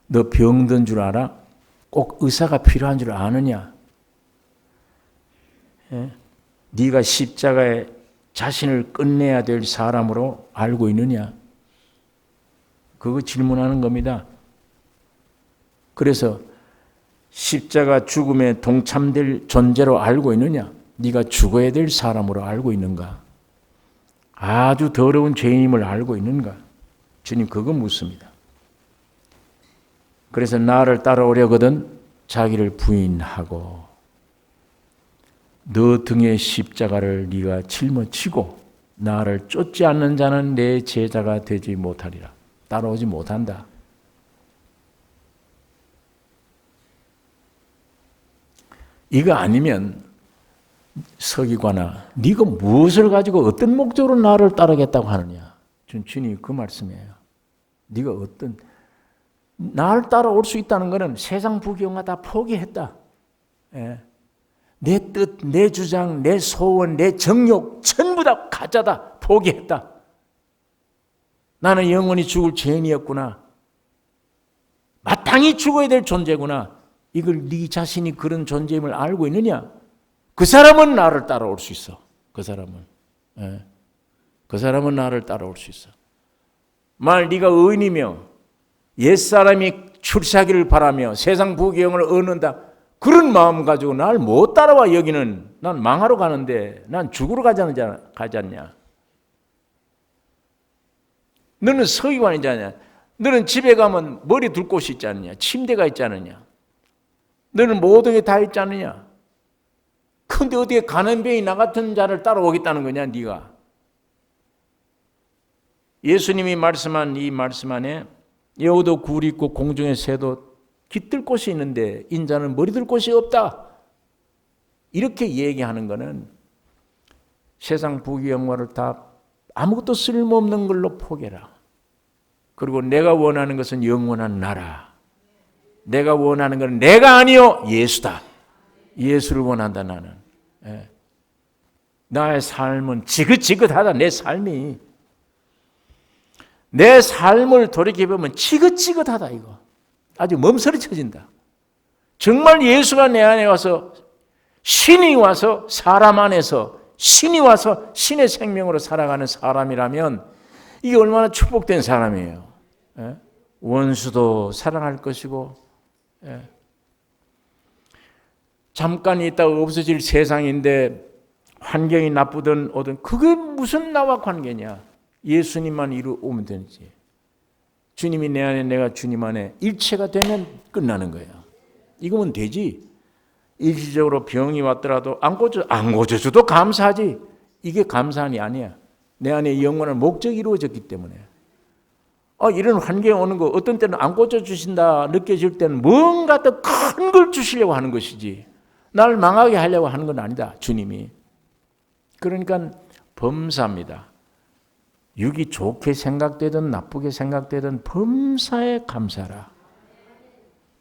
너 병든 줄 알아? 꼭 의사가 필요한 줄 아느냐? 예. 네가 십자가에 자신을 끝내야 될 사람으로 알고 있느냐? 그거 질문하는 겁니다. 그래서 십자가 죽음에 동참될 존재로 알고 있느냐? 네가 죽어야 될 사람으로 알고 있는가? 아주 더러운 죄인임을 알고 있는가? 주님 그거 묻습니다. 그래서 나를 따라오려거든 자기를 부인하고 너 등의 십자가를 네가 짊어지고 나를 쫓지 않는 자는 내 제자가 되지 못하리라. 따라오지 못한다. 이거 아니면 서기관아, 네가 무엇을 가지고 어떤 목적으로 나를 따르겠다고 하느냐? 주님이 그 말씀이에요. 네가 어떤 나를 따라올 수 있다는 것은 세상 부경화 다 포기했다. 예. 내 뜻, 내 주장, 내 소원, 내 정욕 전부 다 가짜다. 포기했다. 나는 영원히 죽을 죄인이었구나. 마땅히 죽어야 될 존재구나. 이걸 네 자신이 그런 존재임을 알고 있느냐? 그 사람은 나를 따라올 수 있어. 그 사람은. 예. 그 사람은 나를 따라올 수 있어. 만일 네가 의인이며 옛사람이 출세하기를 바라며 세상 부귀영을 얻는다. 그런 마음 가지고 날 못 따라와. 여기는 난 망하러 가는데 난 죽으러 가지 않냐. 너는 서기관이지 않냐. 너는 집에 가면 머리 둘 곳이 있지 않느냐. 침대가 있지 않느냐. 너는 모든 게 다 있지 않느냐? 근데 어떻게 가는 병이 나 같은 자를 따라오겠다는 거냐, 네가? 예수님이 말씀한 이 말씀 안에 여우도 굴이 있고 공중의 새도 깃들 곳이 있는데 인자는 머리들 곳이 없다. 이렇게 얘기하는 것은 세상 부귀 영화를 다 아무것도 쓸모없는 걸로 포기해라. 그리고 내가 원하는 것은 영원한 나라. 내가 원하는 것은 내가 아니요 예수다. 예수를 원한다 나는. 예. 나의 삶은 지긋지긋하다. 내 삶이. 내 삶을 돌이켜보면 지긋지긋하다 이거. 아주 몸서리쳐진다. 정말 예수가 내 안에 와서 신이 와서 사람 안에서 신이 와서 신의 생명으로 살아가는 사람이라면 이게 얼마나 축복된 사람이에요. 예? 원수도 사랑할 것이고 예. 잠깐 있다가 없어질 세상인데 환경이 나쁘든 어든 그게 무슨 나와 관계냐. 예수님만 이루어오면 되지. 주님이 내 안에 내가 주님 안에 일체가 되면 끝나는 거예요. 이거면 되지. 일시적으로 병이 왔더라도 안 고쳐줘도 감사하지. 이게 감사함이 아니야. 내 안에 영원한 목적이 이루어졌기 때문에. 이런 환경에 오는 거 어떤 때는 안 고쳐주신다 느껴질 때는 뭔가 더 큰 걸 주시려고 하는 것이지. 나를 망하게 하려고 하는 건 아니다. 주님이. 그러니까 범사입니다. 육이 좋게 생각되든 나쁘게 생각되든 범사에 감사라.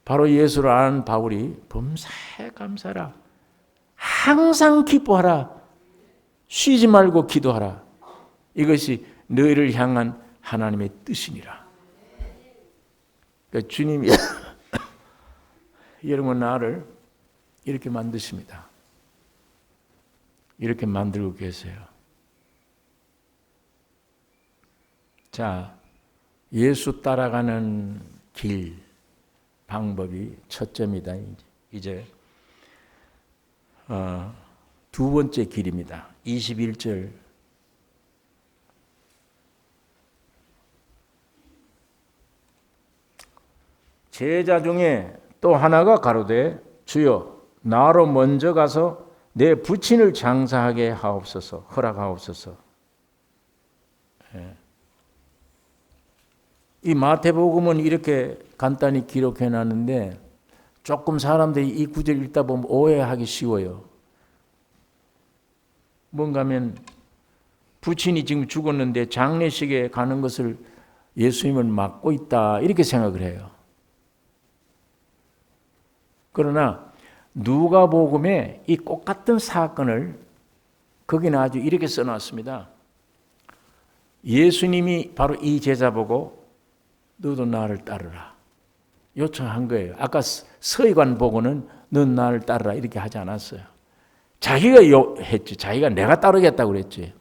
바로 예수를 아는 바울이 범사에 감사라. 항상 기뻐하라. 쉬지 말고 기도하라. 이것이 너희를 향한 하나님의 뜻이니라. 그러니까 주님이 여러분 나를 이렇게 만드십니다. 이렇게 만들고 계세요. 자, 예수 따라가는 길, 방법이 첫째입니다. 이제 두 번째 길입니다. 21절. 제자 중에 또 하나가 가로되 주여 나로 먼저 가서 내 부친을 장사하게 하옵소서. 허락하옵소서. 예. 이 마태복음은 이렇게 간단히 기록해 놨는데 조금 사람들이 이 구절 읽다 보면 오해하기 쉬워요. 뭔가 하면 부친이 지금 죽었는데 장례식에 가는 것을 예수님은 막고 있다 이렇게 생각을 해요. 그러나 누가복음에 이 똑같은 사건을 거기는 아주 이렇게 써놨습니다. 예수님이 바로 이 제자 보고 너도 나를 따르라 요청한 거예요. 아까 서기관 보고는 넌 나를 따르라 이렇게 하지 않았어요. 자기가 했지. 자기가 내가 따르겠다고 그랬지.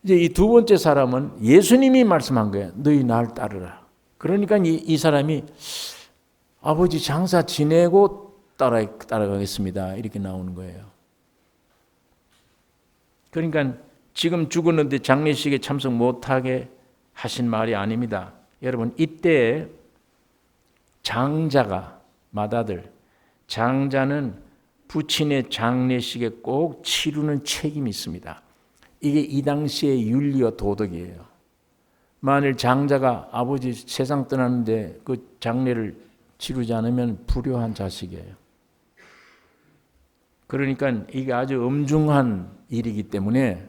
이제 이 두 번째 사람은 예수님이 말씀한 거예요. 너희 나를 따르라. 그러니까 이 사람이 아버지 장사 지내고 따라가겠습니다. 이렇게 나오는 거예요. 그러니까 지금 죽었는데 장례식에 참석 못하게 하신 말이 아닙니다. 여러분 이때 장자가 맏아들 장자는 부친의 장례식에 꼭 치르는 책임이 있습니다. 이게 이 당시의 윤리와 도덕이에요. 만일 장자가 아버지 세상 떠났는데 그 장례를 치르지 않으면 불효한 자식이에요. 그러니까 이게 아주 엄중한 일이기 때문에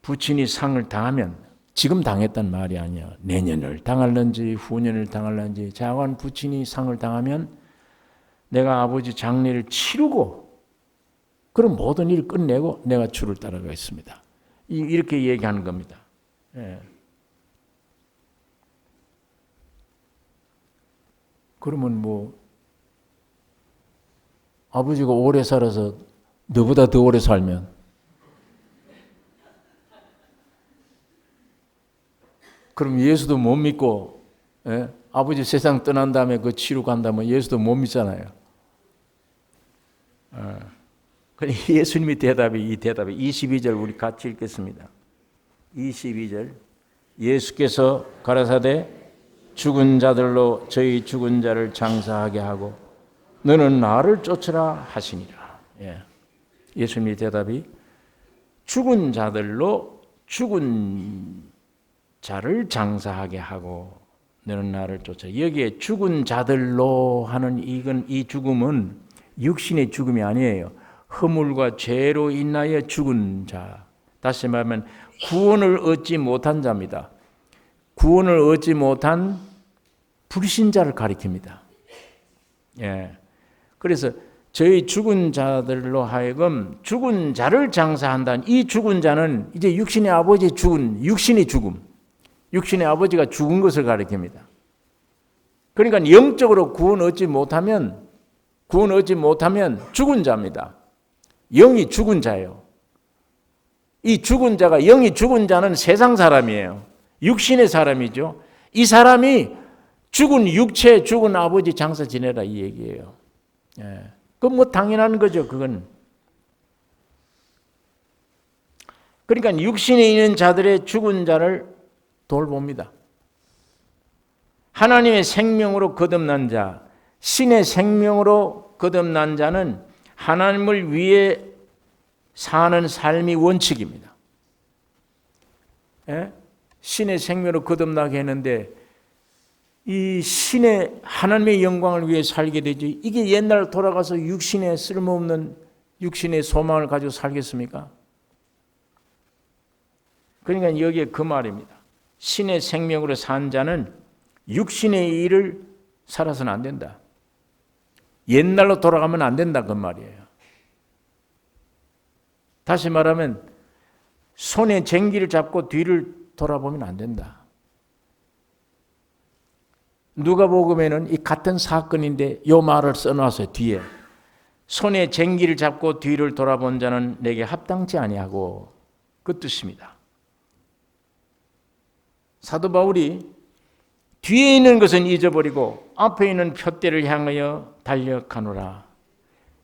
부친이 상을 당하면 지금 당했단 말이 아니야. 내년을 당할런지 후년을 당할런지 자관 부친이 상을 당하면 내가 아버지 장례를 치르고 그럼 모든 일을 끝내고 내가 주를 따라가겠습니다. 이렇게 얘기하는 겁니다. 예. 그러면 아버지가 오래 살아서 너보다 더 오래 살면 그럼 예수도 못 믿고 예? 아버지 세상 떠난 다음에 그 치료 간다면 예수도 못 믿잖아요. 예수님의 이 대답이 22절 우리 같이 읽겠습니다. 22절 예수께서 가라사대 죽은 자들로 저희 죽은 자를 장사하게 하고 너는 나를 쫓으라 하시니라. 예수님의 대답이 죽은 자들로 죽은 자를 장사하게 하고 너는 나를 쫓아. 여기에 죽은 자들로 하는 이 죽음은 육신의 죽음이 아니에요. 허물과 죄로 인하여 죽은 자. 다시 말하면 구원을 얻지 못한 자입니다. 구원을 얻지 못한 불신자를 가리킵니다. 그래서 저희 죽은 자들로 하여금 죽은 자를 장사한다는 이 죽은 자는 이제 육신의 아버지의 죽은 육신의 죽음. 육신의 아버지가 죽은 것을 가리킵니다. 그러니까 영적으로 구원 얻지 못하면 죽은 자입니다. 영이 죽은 자예요. 이 죽은 자가 영이 죽은 자는 세상 사람이에요. 육신의 사람이죠. 이 사람이 죽은 육체, 죽은 아버지 장사 지내라 이 얘기예요. 그건 뭐 당연한 거죠. 그건. 그러니까 육신에 있는 자들의 죽은 자를 돌봅니다. 하나님의 생명으로 거듭난 자, 신의 생명으로 거듭난 자는 하나님을 위해 사는 삶이 원칙입니다. 신의 생명으로 거듭나게 했는데 이 신의 하나님의 영광을 위해 살게 되지 이게 옛날 돌아가서 육신의 쓸모없는 육신의 소망을 가지고 살겠습니까? 그러니까 여기에 그 말입니다. 신의 생명으로 산 자는 육신의 일을 살아서는 안 된다. 옛날로 돌아가면 안 된다 그 말이에요. 다시 말하면 손에 쟁기를 잡고 뒤를 돌아보면 안 된다. 누가복음에는 이 같은 사건인데 이 말을 써놨어요. 뒤에 손에 쟁기를 잡고 뒤를 돌아본 자는 내게 합당치 아니하고 그 뜻입니다. 사도 바울이 뒤에 있는 것은 잊어버리고 앞에 있는 푯대를 향하여 달려가노라.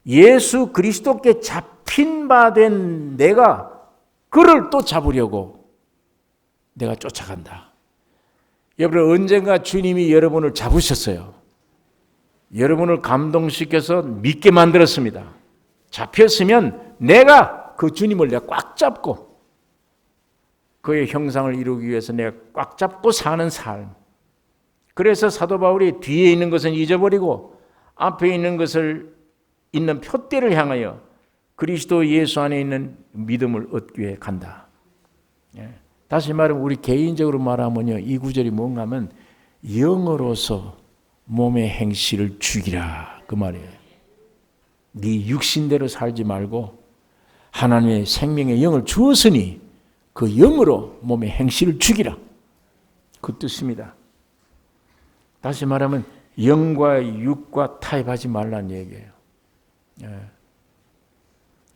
예수 그리스도께 잡힌 바 된 내가 그를 또 잡으려고 내가 쫓아간다. 여러분 언젠가 주님이 여러분을 잡으셨어요. 여러분을 감동시켜서 믿게 만들었습니다. 잡혔으면 내가 그 주님을 내가 꽉 잡고 그의 형상을 이루기 위해서 내가 꽉 잡고 사는 삶. 그래서 사도 바울이 뒤에 있는 것은 잊어버리고 앞에 있는 것을 있는 푯대를 향하여 그리스도 예수 안에 있는 믿음을 얻기 위해 간다. 다시 말하면 우리 개인적으로 말하면요, 이 구절이 뭔가 하면 영으로서 몸의 행실을 죽이라 그 말이에요. 네 육신대로 살지 말고 하나님의 생명의 영을 주었으니 그 영으로 몸의 행실을 죽이라 그 뜻입니다. 다시 말하면 영과 육과 타협하지 말라는 얘기예요.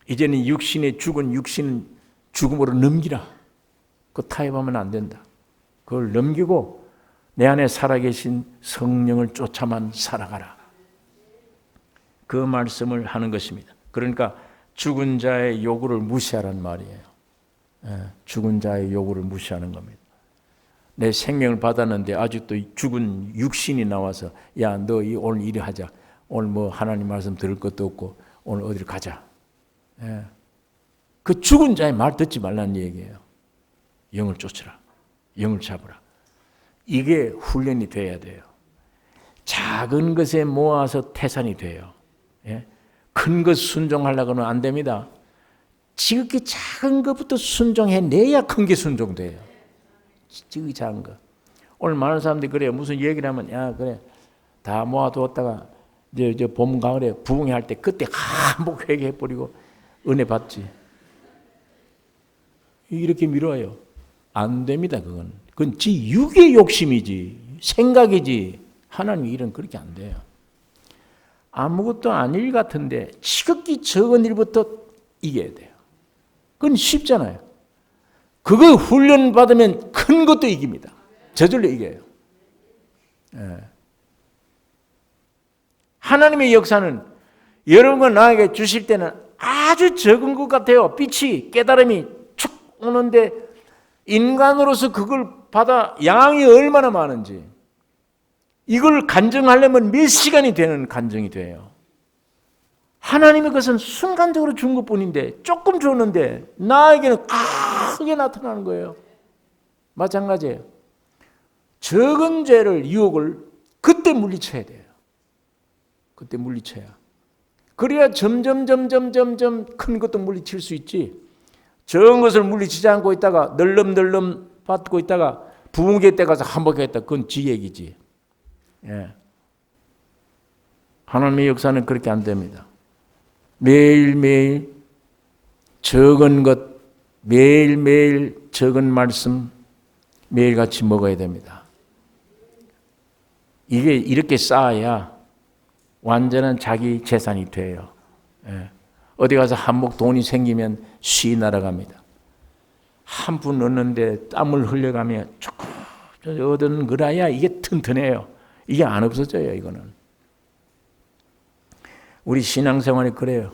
이제는 육신의 죽은 육신은 죽음으로 넘기라. 그 타협하면 안 된다. 그걸 넘기고 내 안에 살아계신 성령을 쫓아만 살아가라. 그 말씀을 하는 것입니다. 그러니까 죽은 자의 요구를 무시하라는 말이에요. 죽은 자의 요구를 무시하는 겁니다. 내 생명을 받았는데 아직도 죽은 육신이 나와서 야, 너 오늘 일을 하자. 오늘 뭐 하나님 말씀 들을 것도 없고 오늘 어디를 가자. 그 죽은 자의 말 듣지 말라는 얘기예요. 영을 쫓으라. 영을 잡으라. 이게 훈련이 돼야 돼요. 작은 것에 모아서 태산이 돼요. 큰 것 순종하려고 하면 안 됩니다. 지극히 작은 것부터 순종해내야 큰 게 순종돼요. 지극히 작은 거. 오늘 많은 사람들이 그래요. 무슨 얘기를 하면 야 그래 다 모아두었다가 이제 봄 가을에 부흥회 할 때 그때 한복 회개해버리고 은혜 받지. 이렇게 미뤄요. 안 됩니다. 그건 지 육의 욕심이지 생각이지 하나님 일은 그렇게 안 돼요. 아무것도 아닌 일 같은데 지극히 적은 일부터 이겨야 돼요. 그건 쉽잖아요. 그거 훈련 받으면 큰 것도 이깁니다. 저절로 이겨요. 하나님의 역사는 여러분과 나에게 주실 때는 아주 적은 것 같아요. 빛이 깨달음이 축 오는데 인간으로서 그걸 받아 양이 얼마나 많은지 이걸 간증하려면 몇 시간이 되는 간증이 돼요. 하나님의 것은 순간적으로 준 것뿐인데, 조금 줬는데 나에게는 크게 나타나는 거예요. 마찬가지예요. 적은 죄를, 유혹을 그때 물리쳐야 돼요. 그때 물리쳐야. 그래야 점점 큰 것도 물리칠 수 있지. 적은 것을 물리치지 않고 있다가 널름널름 받고 있다가 부흥회 때 가서 한복했다. 그건 지 얘기지. 예. 하나님의 역사는 그렇게 안 됩니다. 매일매일 적은 것, 매일매일 적은 말씀 매일같이 먹어야 됩니다. 이게 이렇게 쌓아야 완전한 자기 재산이 돼요. 예. 어디 가서 한몫 돈이 생기면 쉬 날아갑니다. 한 푼 얻는데 땀을 흘려가며 조금 얻은 거라야 이게 튼튼해요. 이게 안 없어져요. 이거는. 우리 신앙생활이 그래요.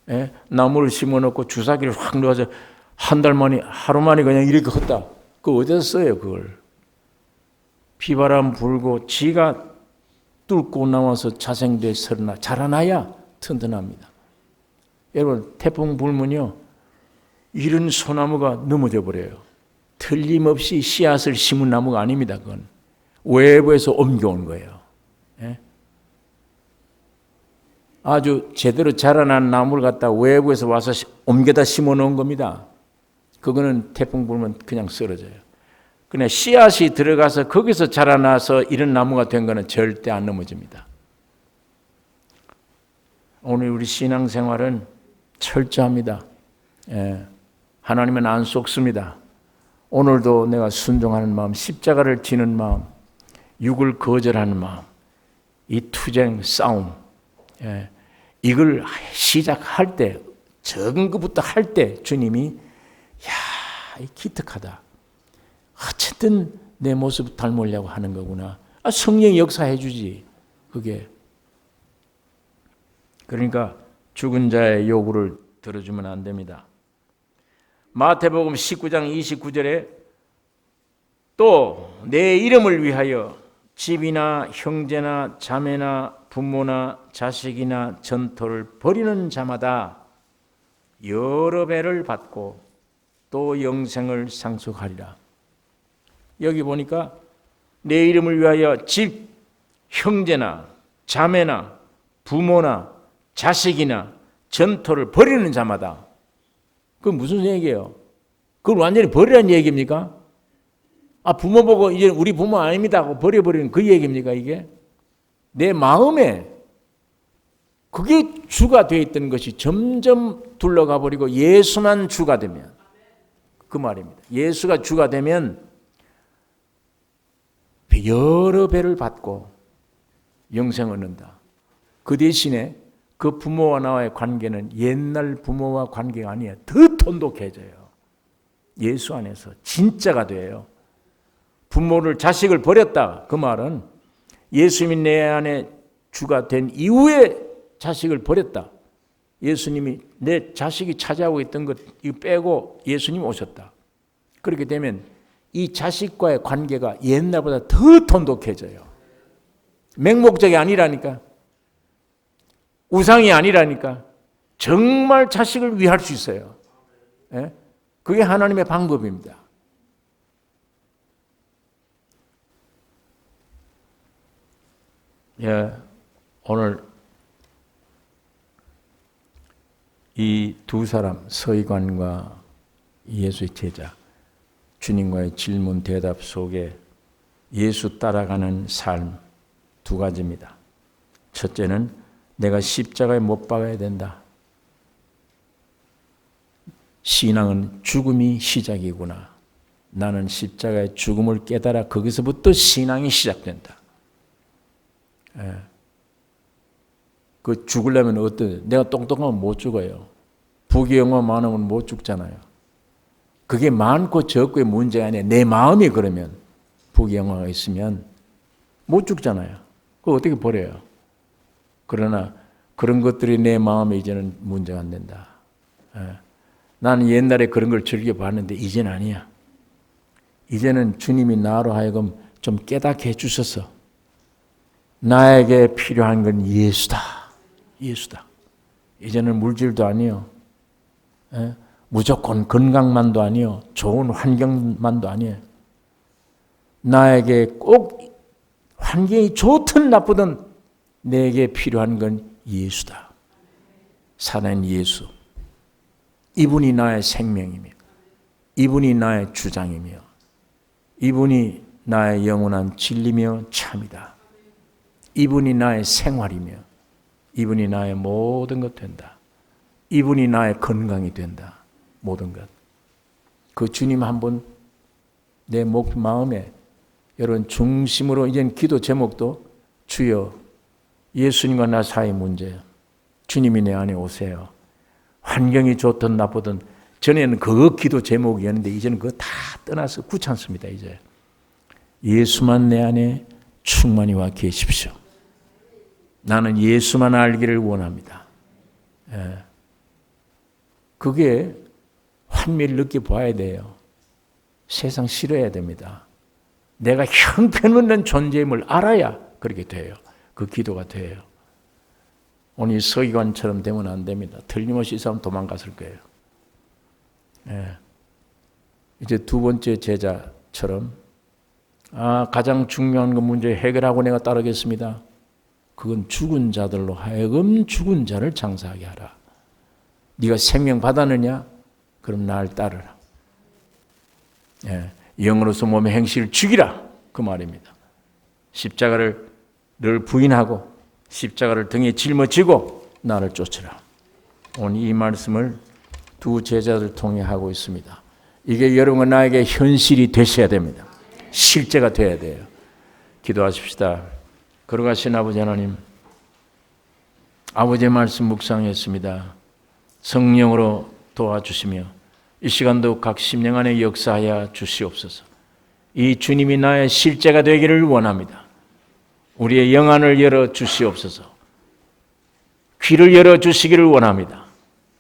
예? 나무를 심어놓고 주사기를 확 넣어서 한 달 만에 하루 만에 그냥 이렇게 컸다. 그거 어디서 써요 그걸. 비바람 불고 지가 뚫고 나와서 자생돼 자라나야 튼튼합니다. 여러분 태풍 불면요 이런 소나무가 넘어져 버려요. 틀림없이 씨앗을 심은 나무가 아닙니다. 그건 외부에서 옮겨온 거예요. 예? 아주 제대로 자라난 나무를 갖다 외부에서 와서 옮겨다 심어 놓은 겁니다. 그거는 태풍 불면 그냥 쓰러져요. 그냥 씨앗이 들어가서 거기서 자라나서 이런 나무가 된 거는 절대 안 넘어집니다. 오늘 우리 신앙생활은 철저합니다. 예. 하나님은 안 속습니다. 오늘도 내가 순종하는 마음, 십자가를 지는 마음, 육을 거절하는 마음, 이 투쟁, 싸움, 예. 이걸 시작할 때, 적은 것부터 할 때 주님이 야, 기특하다. 어쨌든 내 모습 닮으려고 하는 거구나. 성령이 역사해 주지. 그게. 그러니까 죽은 자의 요구를 들어주면 안 됩니다. 마태복음 19장 29절에 또 내 이름을 위하여 집이나 형제나 자매나 부모나 자식이나 전토를 벌이는 자마다 여러 배를 받고 또 영생을 상속하리라. 여기 보니까 내 이름을 위하여 집, 형제나 자매나 부모나 자식이나 전토를 벌이는 자마다. 그건 무슨 얘기예요? 그걸 완전히 버리라는 얘기입니까? 부모 보고 이제 우리 부모 아닙니다 하고 버려버리는 그 얘기입니까 이게? 내 마음에 그게 주가 되어 있던 것이 점점 둘러가 버리고 예수만 주가 되면 그 말입니다. 예수가 주가 되면 여러 배를 받고 영생을 얻는다. 그 대신에 그 부모와 나와의 관계는 옛날 부모와 관계가 아니에요. 더 돈독해져요. 예수 안에서 진짜가 돼요. 부모를 자식을 버렸다. 그 말은 예수님이 내 안에 주가 된 이후에 자식을 버렸다. 예수님이 내 자식이 차지하고 있던 것 이거 빼고 예수님이 오셨다. 그렇게 되면 이 자식과의 관계가 옛날보다 더 돈독해져요. 맹목적이 아니라니까. 우상이 아니라니까. 정말 자식을 위할 수 있어요. 예? 그게 하나님의 방법입니다. 예, 오늘 이 두 사람 서기관과 예수의 제자 주님과의 질문 대답 속에 예수 따라가는 삶 두 가지입니다. 첫째는 내가 십자가에 못 박아야 된다. 신앙은 죽음이 시작이구나. 나는 십자가의 죽음을 깨달아 거기서부터 신앙이 시작된다. 예. 그 죽으려면 내가 똑똑하면 못 죽어요. 부귀영화 많으면 못 죽잖아요. 그게 많고 적고의 문제가 아니에요. 내 마음이 그러면 부귀영화가 있으면 못 죽잖아요. 그거 어떻게 버려요? 그러나 그런 것들이 내 마음에 이제는 문제가 안 된다. 예. 나는 옛날에 그런 걸 즐겨봤는데 이제는 아니야. 이제는 주님이 나로 하여금 좀 깨닫게 해주셔서 나에게 필요한 건 예수다. 예수다. 이제는 물질도 아니요. 무조건 건강만도 아니요. 좋은 환경만도 아니에요. 나에게 꼭 환경이 좋든 나쁘든 내게 필요한 건 예수다. 살아있는 예수. 이분이 나의 생명이며 이분이 나의 주장이며 이분이 나의 영원한 진리며 참이다. 이분이 나의 생활이며 이분이 나의 모든 것 된다. 이분이 나의 건강이 된다. 모든 것. 그 주님 한번 내 마음에 여러분 중심으로 이젠 기도 제목도 주여 예수님과 나 사이의 문제 주님이 내 안에 오세요. 환경이 좋든 나쁘든 전에는 그 기도 제목이었는데 이제는 그거 다 떠나서 귀찮습니다. 이제 예수만 내 안에 충만히 와 계십시오. 나는 예수만 알기를 원합니다. 그게 환미를 느껴봐야 돼요. 세상 싫어야 됩니다. 내가 형편없는 존재임을 알아야 그렇게 돼요. 그 기도가 돼요. 오늘 서기관처럼 되면 안 됩니다. 틀림없이 이 사람 도망갔을 거예요. 이제 두 번째 제자처럼 가장 중요한 그 문제 해결하고 내가 따르겠습니다. 그건 죽은 자들로 하여금 죽은 자를 장사하게 하라. 네가 생명 받았느냐? 그럼 날 따르라. 영으로서 몸의 행실을 죽이라. 그 말입니다. 십자가를 늘 부인하고 십자가를 등에 짊어지고 나를 쫓으라. 오늘 이 말씀을 두 제자들 통해 하고 있습니다. 이게 여러분 나에게 현실이 되셔야 됩니다. 실제가 돼야 돼요. 기도하십시다. 걸어가신 아버지 하나님, 아버지의 말씀 묵상했습니다. 성령으로 도와주시며 이 시간도 각 심령 안에 역사하여 주시옵소서. 이 주님이 나의 실제가 되기를 원합니다. 우리의 영안을 열어 주시옵소서. 귀를 열어 주시기를 원합니다.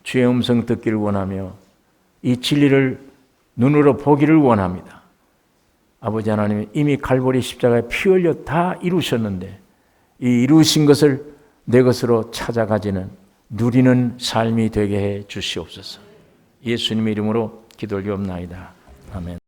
주의 음성 듣기를 원하며 이 진리를 눈으로 보기를 원합니다. 아버지 하나님, 이미 갈보리 십자가에 피 흘려 다 이루셨는데 이 이루신 것을 내 것으로 찾아가지는 누리는 삶이 되게 해 주시옵소서. 예수님의 이름으로 기도 올리옵나이다. 아멘.